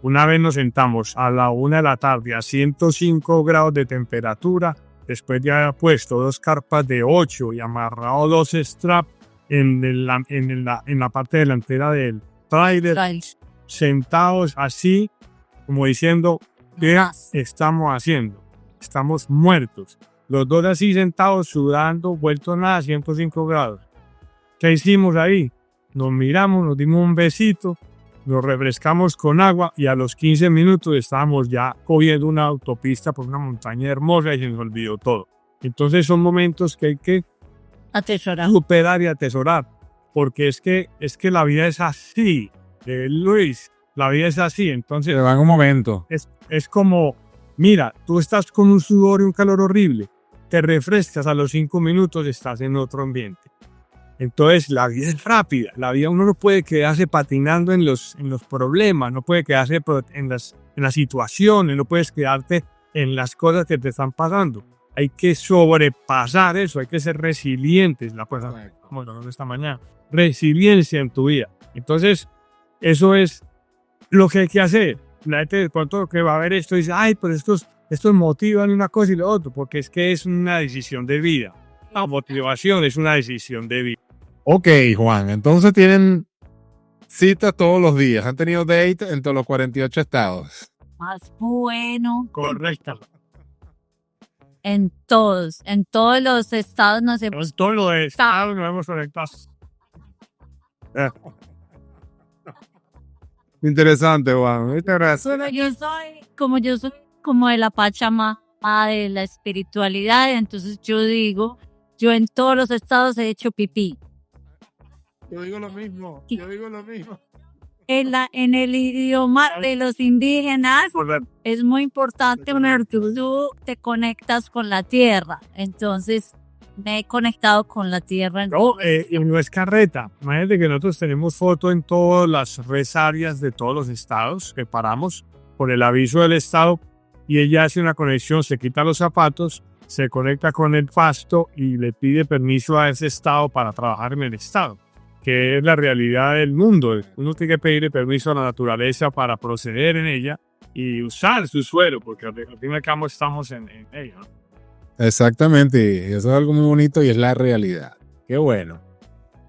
Una vez nos sentamos a la 1 de la tarde a 105 grados de temperatura, después de haber puesto 2 carpas de 8 y amarrado 2 straps en la parte delantera del trailer, sentados así, como diciendo, ¿qué estamos haciendo? Estamos muertos. Los dos así sentados, sudando, vueltos nada, 105 grados. ¿Qué hicimos ahí? Nos miramos, nos dimos un besito, nos refrescamos con agua y a los 15 minutos estábamos ya cogiendo una autopista por una montaña hermosa y se nos olvidó todo. Entonces son momentos que hay que Atesorar. superar y atesorar, porque es que la vida es así, Luis, la vida es así. Entonces Se va en un momento. es como, mira, tú estás con un sudor y un calor horrible, te refrescas, a los 5 minutos estás en otro ambiente. Entonces la vida es rápida, la vida uno no puede quedarse patinando en los problemas, no puede quedarse en las situaciones, no puedes quedarte en las cosas que te están pasando. Hay que sobrepasar eso, hay que ser resilientes, como lo esta mañana, resiliencia en tu vida. Entonces, eso es lo que hay que hacer. La gente de pronto que va a ver esto dice, ay, pero estos motivan una cosa y lo otro, porque es que es una decisión de vida. La motivación es una decisión de vida. Ok, Juan, entonces tienen citas todos los días. Han tenido date en todos los 48 estados. Más bueno. Correcto. En todos los estados nos hemos... Pues todo lo de estado nos hemos conectado. Interesante, Juan. Muchas gracias. Pero yo soy como de la Pachamama, de la espiritualidad, entonces yo digo, yo en todos los estados he hecho pipí. Yo digo lo mismo. En el idioma de los indígenas es muy importante porque tú te conectas con la tierra. Entonces me he conectado con la tierra. No, y no es carreta. Imagínate que nosotros tenemos foto en todas las resarias de todos los estados que paramos por el aviso del estado y ella hace una conexión, se quita los zapatos, se conecta con el pasto y le pide permiso a ese estado para trabajar en el estado, que es la realidad del mundo. Uno tiene que pedirle permiso a la naturaleza para proceder en ella y usar su suelo, porque al fin y al cabo estamos en ella, ¿no? Exactamente, y eso es algo muy bonito y es la realidad. Qué bueno.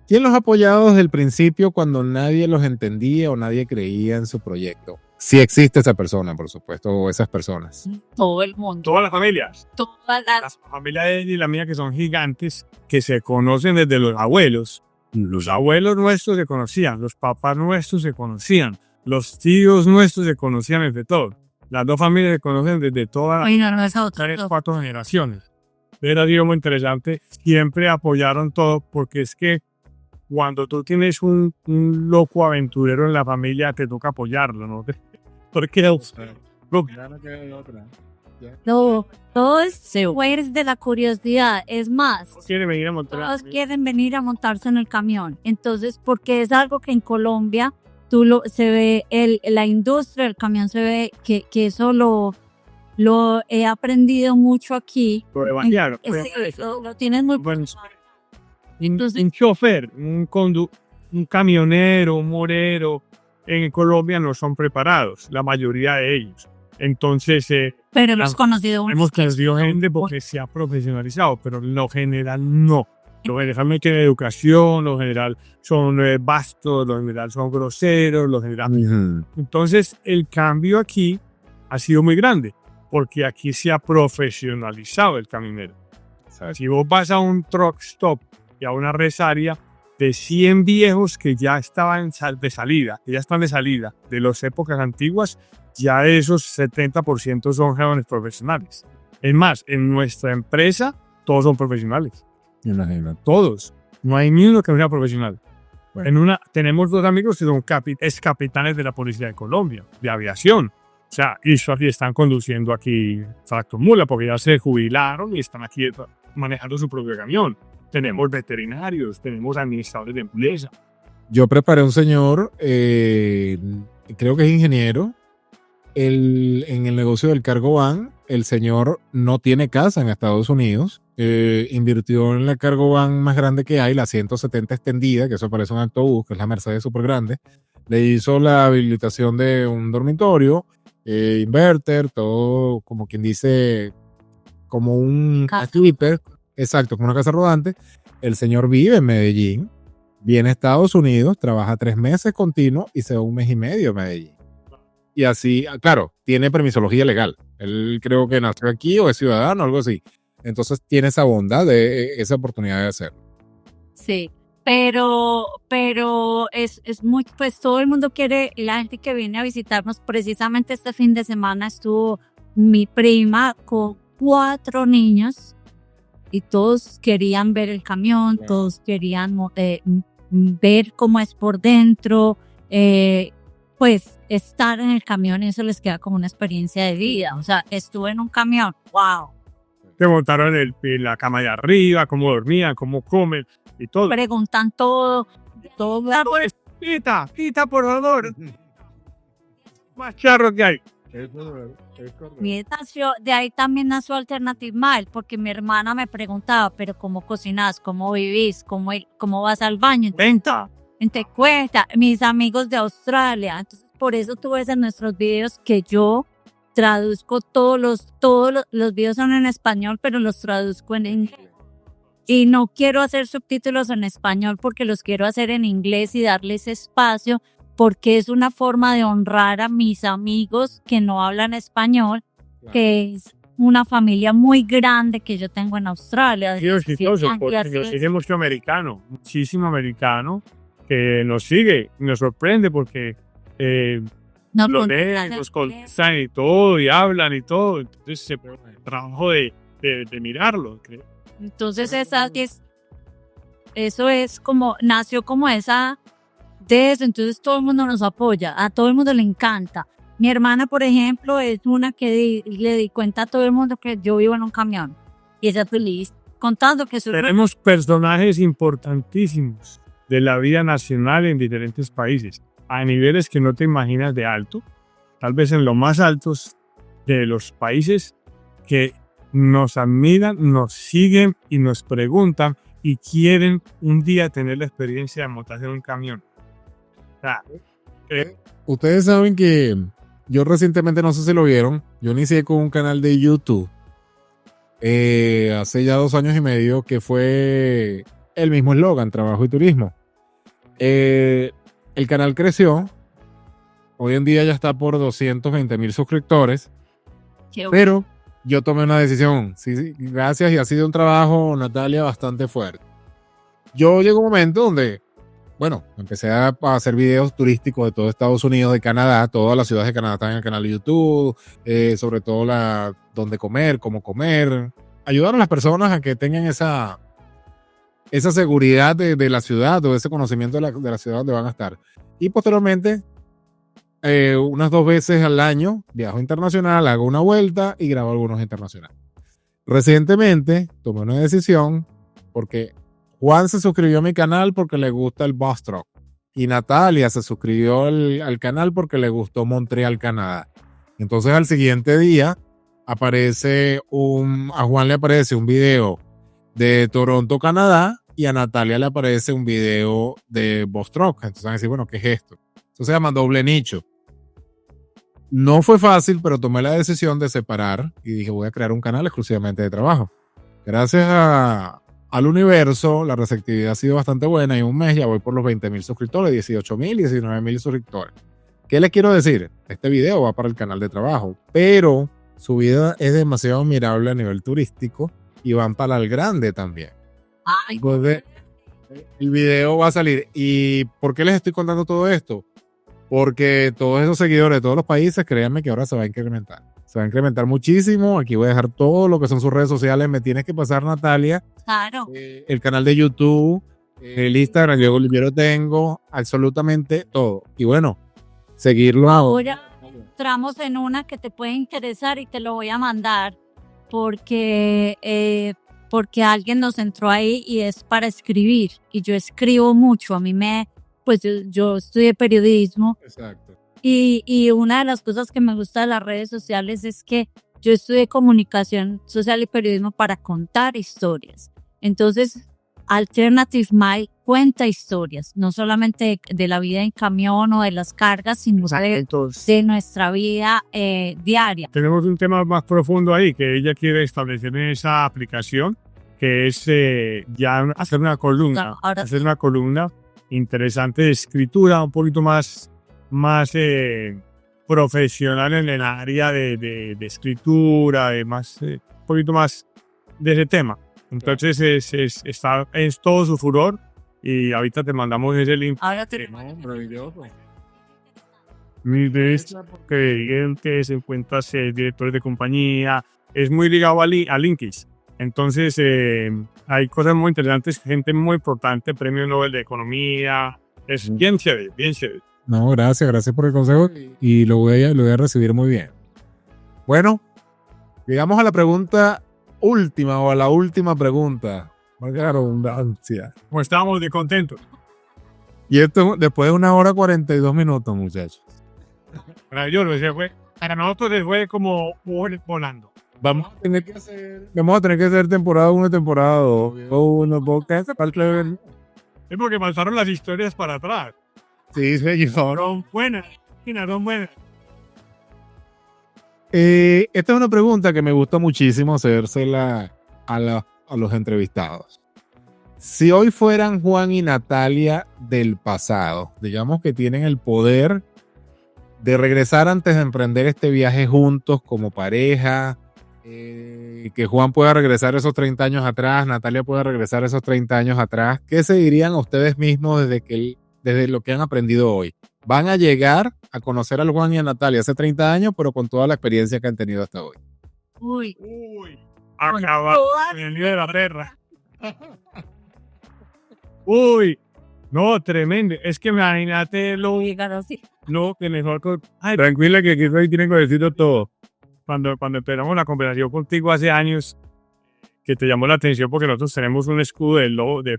¿Quién los ha apoyado desde el principio cuando nadie los entendía o nadie creía en su proyecto? Si existe esa persona, por supuesto, o esas personas. Todo el mundo. Todas las familias. Todas las... La familia de él y la mía, que son gigantes, que se conocen desde los abuelos. Los abuelos nuestros se conocían, los papás nuestros se conocían, los tíos nuestros se conocían entre todos. Las dos familias se conocen desde todas las 3-4 generaciones. Era algo muy interesante. Siempre apoyaron todo, porque es que cuando tú tienes un loco aventurero en la familia, te toca apoyarlo, ¿no? Porque No, todos se fueron de la curiosidad. Es más, quiere venir a montar. todos quieren venir a montarse en el camión. Entonces, porque es algo que en Colombia se ve, la industria del camión se ve que eso lo he aprendido mucho aquí. Lo tienes muy bueno. Un chofer, un camionero, un morero, en Colombia no son preparados, la mayoría de ellos. Entonces, pero hemos conocido gente porque se ha profesionalizado, pero lo general no. Lo general no tiene educación, lo general son bastos, lo general son groseros, lo general. Entonces, el cambio aquí ha sido muy grande, porque aquí se ha profesionalizado el camionero. Si vos vas a un truck stop y a una resaria de 100 viejos que ya estaban de salida, que ya están de salida de las épocas antiguas, ya esos 70% son jóvenes profesionales. Es más, en nuestra empresa todos son profesionales. Imagínate. Todos. No hay ni uno que no sea profesional. Bueno. Tenemos dos amigos que son capitanes de la Policía de Colombia, de aviación. O sea, y están conduciendo aquí tractomula porque ya se jubilaron y están aquí manejando su propio camión. Tenemos veterinarios, tenemos administradores de empresa. Yo preparé un señor, creo que es ingeniero, en el negocio del cargo van. El señor no tiene casa en Estados Unidos. Invirtió en la cargo van más grande que hay, la 170 extendida, que eso parece un autobús, que es la Mercedes súper grande. Le hizo la habilitación de un dormitorio, inverter, todo como quien dice, como un sleeper, exacto, como una casa rodante. El señor vive en Medellín, viene a Estados Unidos, trabaja 3 meses continuos y se va 1 mes y medio a Medellín. Y así, claro, tiene permisología legal. Él creo que nació aquí o es ciudadano, algo así. Entonces tiene esa bondad de esa oportunidad de hacerlo. Sí, pero es muy, pues todo el mundo quiere, la gente que viene a visitarnos, precisamente este fin de semana estuvo mi prima con 4 niños y todos querían ver el camión, todos querían ver cómo es por dentro, pues estar en el camión, eso les queda como una experiencia de vida. O sea, estuve en un camión, wow. Te montaron en la cama de arriba, cómo dormían, cómo comen y todo. Preguntan todo. Pues, Tita, por favor. Más charro que hay. De ahí también nació Alternative Mile, porque mi hermana me preguntaba, pero ¿cómo cocinas? ¿Cómo vivís? ¿Cómo vas al baño? Venta. Te cuesta. Mis amigos de Australia. Entonces, por eso tú ves en nuestros videos que yo traduzco todos los videos son en español, pero los traduzco en inglés. Y no quiero hacer subtítulos en español porque los quiero hacer en inglés y darles espacio, porque es una forma de honrar a mis amigos que no hablan español, que es una familia muy grande que yo tengo en Australia. Yo sigue mucho americano, muchísimo americano, que nos sigue, nos sorprende porque lo leen, nos contestan y todo, y hablan y todo. Entonces, el trabajo de mirarlo, creo. Entonces, eso es como, nació como esa de eso. Entonces, todo el mundo nos apoya, a todo el mundo le encanta. Mi hermana, por ejemplo, es una que le di cuenta a todo el mundo que yo vivo en un camión. Y ella feliz, contando que tenemos personajes importantísimos de la vida nacional en diferentes países, a niveles que no te imaginas de alto, tal vez en los más altos de los países, que nos admiran, nos siguen y nos preguntan y quieren un día tener la experiencia de montarse en un camión. O sea, ustedes saben que yo recientemente, no sé si lo vieron, yo inicié con un canal de YouTube hace ya 2 años y medio, que fue el mismo eslogan, trabajo y turismo. El canal creció, hoy en día ya está por 220,000 suscriptores, pero yo tomé una decisión, sí, gracias, y ha sido un trabajo, Natalia, bastante fuerte. Yo llegó un momento donde, bueno, empecé a hacer videos turísticos de todo Estados Unidos, de Canadá, todas las ciudades de Canadá están en el canal de YouTube, sobre todo dónde comer, cómo comer, ayudar a las personas a que tengan esa seguridad de la ciudad o ese conocimiento de la ciudad donde van a estar. Y posteriormente, unas 2 veces al año, viajo internacional, hago una vuelta y grabo algunos internacionales. Recientemente tomé una decisión porque Juan se suscribió a mi canal porque le gusta el Bus Truck y Natalia se suscribió al canal porque le gustó Montreal, Canadá. Entonces al siguiente día a Juan le aparece un video de Toronto, Canadá, y a Natalia le aparece un video de Bus Truck. Entonces van a decir, bueno, ¿qué es esto? Eso se llama doble nicho. No fue fácil, pero tomé la decisión de separar y dije, voy a crear un canal exclusivamente de trabajo. Gracias al universo, la receptividad ha sido bastante buena y en un mes ya voy por los 20,000 suscriptores, 18,000, 19,000 suscriptores. ¿Qué les quiero decir? Este video va para el canal de trabajo, pero su vida es demasiado admirable a nivel turístico y van para el grande también. Entonces, el video va a salir. ¿Y por qué les estoy contando todo esto? Porque todos esos seguidores de todos los países, créanme que ahora se va a incrementar. Se va a incrementar muchísimo. Aquí voy a dejar todo lo que son sus redes sociales. Me tienes que pasar, Natalia. Claro. El canal de YouTube, el Instagram, yo lo tengo, absolutamente todo. Y bueno, seguirlo ahora. Entramos en una que te puede interesar y te lo voy a mandar porque alguien nos entró ahí y es para escribir. Y yo escribo mucho. A mí me pues yo estudié periodismo Exacto. y una de las cosas que me gusta de las redes sociales es que yo estudié comunicación social y periodismo para contar historias. Entonces, Alternative Mile cuenta historias, no solamente de la vida en camión o de las cargas, sino de nuestra vida diaria. Tenemos un tema más profundo ahí que ella quiere establecer en esa aplicación, que es ya hacer una columna. Claro, ahora hacer una columna interesante de escritura, un poquito más profesional en el área de escritura, un poquito más de ese tema. Entonces está en todo su furor y ahorita te mandamos ese link. ahora Maravilloso. De esto, que se encuentra directores de compañía, es muy ligado a Linkis. Entonces hay cosas muy interesantes, gente muy importante, premio Nobel de Economía, es bien chévere, bien chévere. No, gracias por el consejo y lo voy a recibir muy bien. Bueno, llegamos a la pregunta última o a la última pregunta. Valga la redundancia. Pues estábamos de contentos. Y esto después de 1 hora 42 minutos, muchachos. Maravilloso, para nosotros se fue como volando. Vamos a tener que hacer temporada 1 y temporada 2. Uno, podcast, Es porque pasaron las historias para atrás. Sí, señor. Son buenas, son buenas. Esta es una pregunta que me gusta muchísimo hacérsela a los entrevistados. Si hoy fueran Juan y Natalia del pasado, digamos que tienen el poder de regresar antes de emprender este viaje juntos como pareja, que Juan pueda regresar esos 30 años atrás, Natalia pueda regresar esos 30 años atrás, ¿qué se dirían a ustedes mismos desde lo que han aprendido hoy? Van a llegar a conocer al Juan y a Natalia hace 30 años, pero con toda la experiencia que han tenido hasta hoy. Uy. Acaba en el nivel de la tierra. Uy, no, tremendo. Es que imagínate que mejor. Ay, tranquila que aquí hoy tienen que decirlo todo. Cuando empezamos la conversación contigo hace años, que te llamó la atención porque nosotros tenemos un escudo del logo de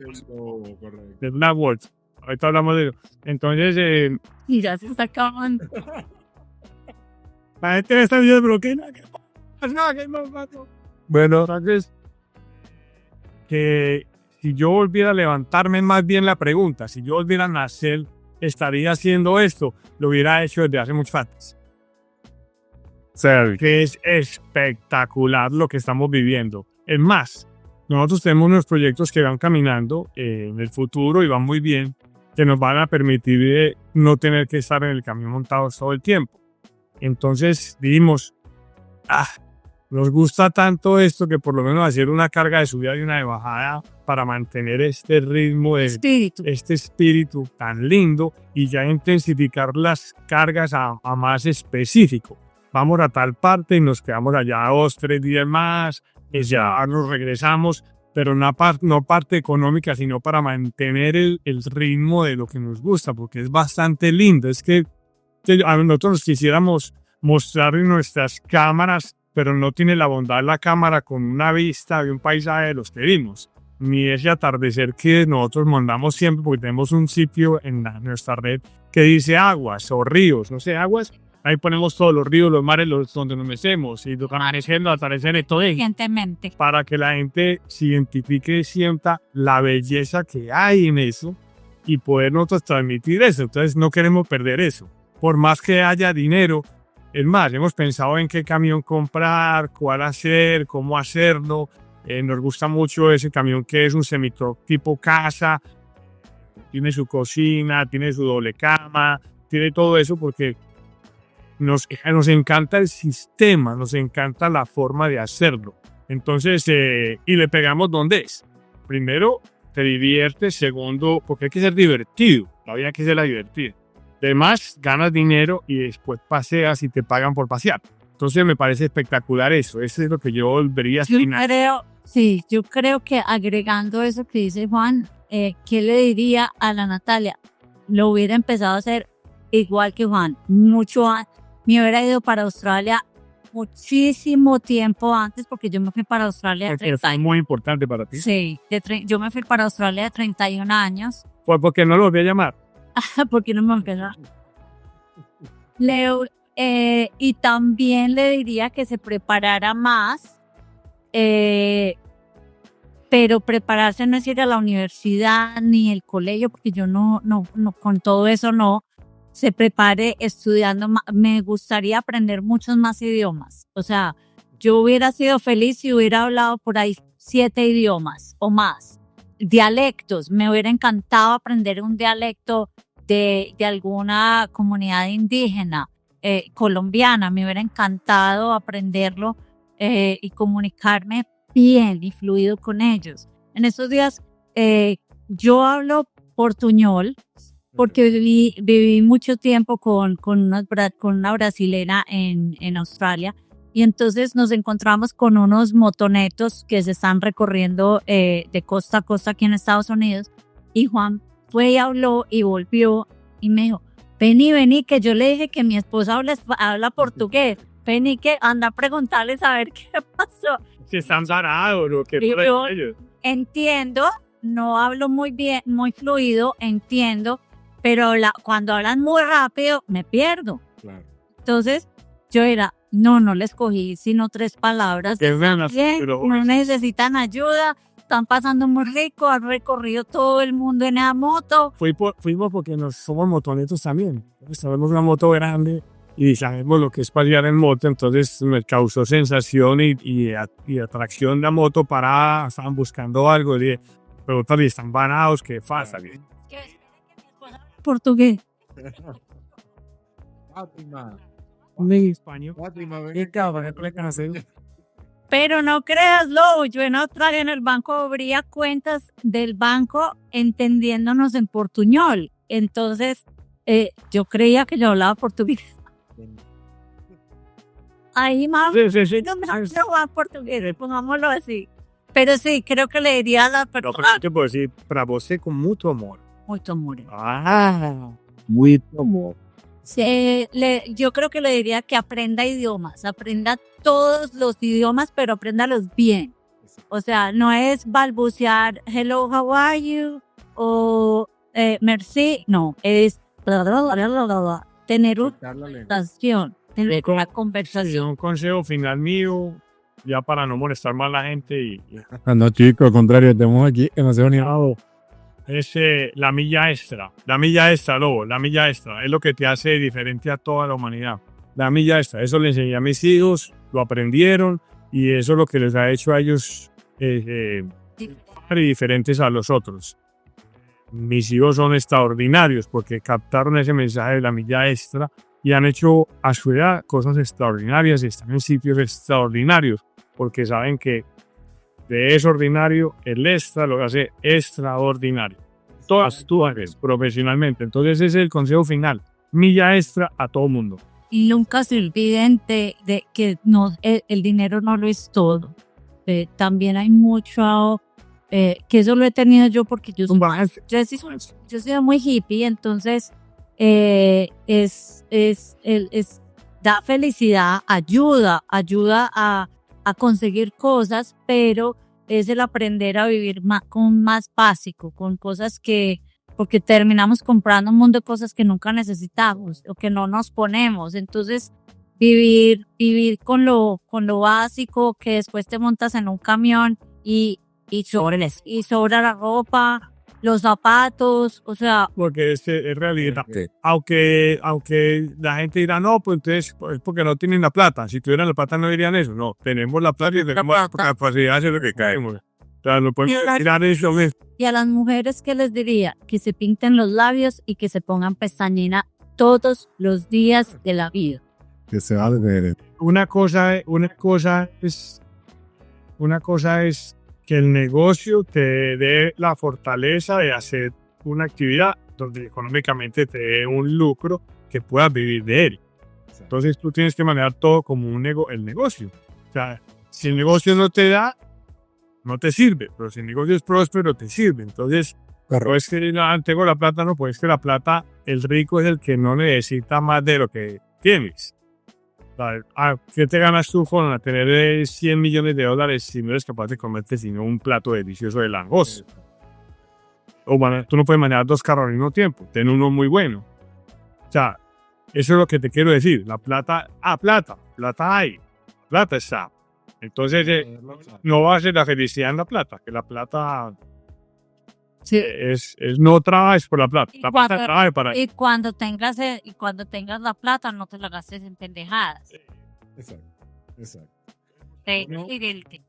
Black Words. Ahorita hablamos de eso. Entonces, Y ya se está acabando. la gente me está diciendo, pero ¿qué? Bueno, entonces, que si yo volviera a levantarme, más bien la pregunta, si yo volviera a nacer, ¿estaría haciendo esto? Lo hubiera hecho desde hace muchos años. O sea, que es espectacular lo que estamos viviendo. Es más, nosotros tenemos unos proyectos que van caminando en el futuro y van muy bien, que nos van a permitir no tener que estar en el camión montados todo el tiempo. Entonces dijimos, nos gusta tanto esto que por lo menos hacer una carga de subida y una de bajada para mantener este ritmo, este espíritu tan lindo y ya intensificar las cargas a más específico. Vamos a tal parte y nos quedamos allá 2, 3 días más, y ya nos regresamos, pero no parte económica, sino para mantener el ritmo de lo que nos gusta, porque es bastante lindo. Es que a nosotros quisiéramos mostrar en nuestras cámaras, pero no tiene la bondad la cámara con una vista de un paisaje de los que vimos, ni ese atardecer que nosotros mandamos siempre, porque tenemos un sitio en nuestra red que dice aguas o ríos, no sé, aguas. Ahí ponemos todos los ríos, los mares, donde nos metemos, y los atardeceres, todo eso. Recientemente. Para que la gente se identifique y sienta la belleza que hay en eso y poder nosotros transmitir eso. Entonces no queremos perder eso. Por más que haya dinero, es más, hemos pensado en qué camión comprar, cuál hacer, cómo hacerlo. Nos gusta mucho ese camión que es un semitruck tipo casa. Tiene su cocina, tiene su doble cama, tiene todo eso porque nos encanta el sistema, nos encanta la forma de hacerlo. Entonces, y le pegamos donde es. Primero, te diviertes. Segundo, porque hay que ser divertido. La vida hay que ser divertida. Además, ganas dinero y después paseas y te pagan por pasear. Entonces, me parece espectacular eso. Eso es lo que yo volvería a hacer. Yo creo que agregando eso que dice Juan, ¿qué le diría a la Natalia? Lo hubiera empezado a hacer igual que Juan, mucho antes. Me hubiera ido para Australia muchísimo tiempo antes, porque yo me fui para Australia de 30 años. Es muy importante para ti. Sí, yo me fui para Australia de 31 años. Pues porque no lo volví a llamar. ¿Por qué no me empieza? Y también le diría que se preparara más, pero prepararse no es ir a la universidad ni el colegio, porque yo no, con todo eso no. Se prepare estudiando. Me gustaría aprender muchos más idiomas. O sea, yo hubiera sido feliz si hubiera hablado por ahí 7 idiomas o más. Dialectos. Me hubiera encantado aprender un dialecto de alguna comunidad indígena colombiana. Me hubiera encantado aprenderlo y comunicarme bien y fluido con ellos. En estos días yo hablo portuñol porque viví mucho tiempo con una brasilera en Australia, y entonces nos encontramos con unos motonetos que se están recorriendo de costa a costa aquí en Estados Unidos, y Juan fue y habló y volvió y me dijo, vení, que yo le dije que mi esposa habla portugués, vení que anda a preguntarles a ver qué pasó. Si están zarados o qué por ellos. Entiendo, no hablo muy bien, muy fluido, entiendo, pero cuando hablan muy rápido me pierdo. Claro. Entonces yo era, no les cogí sino 3 palabras. No necesitan ayuda, están pasando muy rico, han recorrido todo el mundo en la moto. Fuimos porque somos motonetos también. Sabemos una moto grande y sabemos lo que es paliar en moto, entonces me causó sensación y atracción la moto parada, estaban buscando algo, y dije, pero tal vez están varados, ¿qué pasa? Portugués. Español. Pero no creas, Lobo, yo en Australia en el banco abría cuentas del banco entendiéndonos en portuñol. Entonces yo creía que yo hablaba portugués. Ahí más Sí. no me hablaba portugués, pongámoslo así. Pero sí, creo que le diría a la No, persona. pero te puedo decir, para vos con mucho amor. Mucho amor. Mucho amor. Yo creo que le diría que aprenda idiomas, aprenda todos los idiomas, pero apréndalos bien. O sea, no es balbucear hello, how are you o merci, no, es tener una conversación, tener una conversación. Un consejo final mío, ya para no molestar más a la gente No, chicos, al contrario, estamos aquí que no se ni es la milla extra. La milla extra, Lobo, la milla extra. Es lo que te hace diferente a toda la humanidad. La milla extra. Eso le enseñé a mis hijos, lo aprendieron y eso es lo que les ha hecho a ellos diferentes a los otros. Mis hijos son extraordinarios porque captaron ese mensaje de la milla extra y han hecho a su edad cosas extraordinarias y están en sitios extraordinarios porque saben que de eso ordinario, el extra lo hace extraordinario. Todas tú haces profesionalmente. Entonces ese es el consejo final. Milla extra a todo mundo. Y nunca se olviden de que el dinero no lo es todo. También hay mucho, que eso lo he tenido yo porque yo soy muy hippie, entonces da felicidad, ayuda a conseguir cosas, pero es el aprender a vivir con más básico, con cosas porque terminamos comprando un montón de cosas que nunca necesitamos o que no nos ponemos. Entonces, vivir con lo básico, que después te montas en un camión y sobra la ropa, los zapatos, o sea. Porque es realidad. Aunque la gente dirá, no, pues entonces es porque no tienen la plata. Si tuvieran la plata no dirían eso. No, tenemos la plata y tenemos la capacidad de hacer lo que caemos. O sea, no podemos tirar eso. Y a las mujeres, ¿qué les diría? Que se pinten los labios y que se pongan pestañina todos los días de la vida. Que se va a ver. Una cosa es que el negocio te dé la fortaleza de hacer una actividad donde económicamente te dé un lucro que puedas vivir de él. Entonces tú tienes que manejar todo como el negocio. O sea, si el negocio no te da, no te sirve, pero si el negocio es próspero, te sirve. Entonces, no es que tengo la plata, no, pues es que la plata, el rico es el que no necesita más de lo que tienes. ¿Qué te ganas tú con tener 100 millones de dólares si no eres capaz de comerte sino un plato delicioso de langosta? tú no puedes manejar 2 carros al mismo tiempo, ten uno muy bueno. O sea, eso es lo que te quiero decir. La plata hay, plata está. Entonces, no va a ser la felicidad en la plata, que la plata Sí. es no trabajes por la plata. Y La plata cuando- trabaja para Y cuando tengas la plata, no te la gastes en pendejadas. Exacto, exacto. Evidente.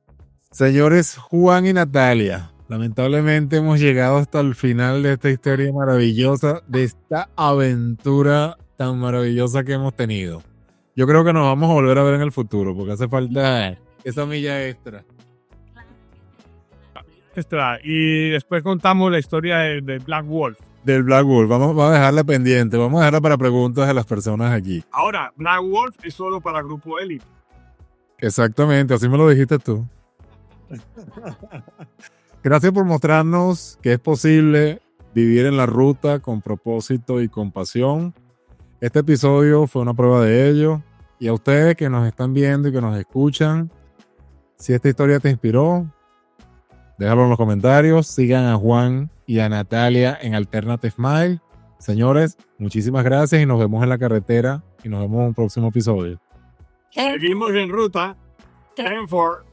Señores Juan y Natalia, lamentablemente hemos llegado hasta el final de esta historia maravillosa, de esta aventura tan maravillosa que hemos tenido. Yo creo que nos vamos a volver a ver en el futuro, porque hace falta esa milla extra. Y después contamos la historia de Black Wolf. Del Black Wolf, vamos a dejarla pendiente, vamos a dejarla para preguntas de las personas aquí. Ahora, Black Wolf es solo para grupo élite. Exactamente, así me lo dijiste tú. Gracias por mostrarnos que es posible vivir en la ruta con propósito y con pasión. Este episodio fue una prueba de ello. Y a ustedes que nos están viendo y que nos escuchan, si esta historia te inspiró, déjalo en los comentarios. Sigan a Juan y a Natalia en Alternative Mile. Señores, muchísimas gracias y nos vemos en la carretera y nos vemos en un próximo episodio. Seguimos en ruta. 10-4.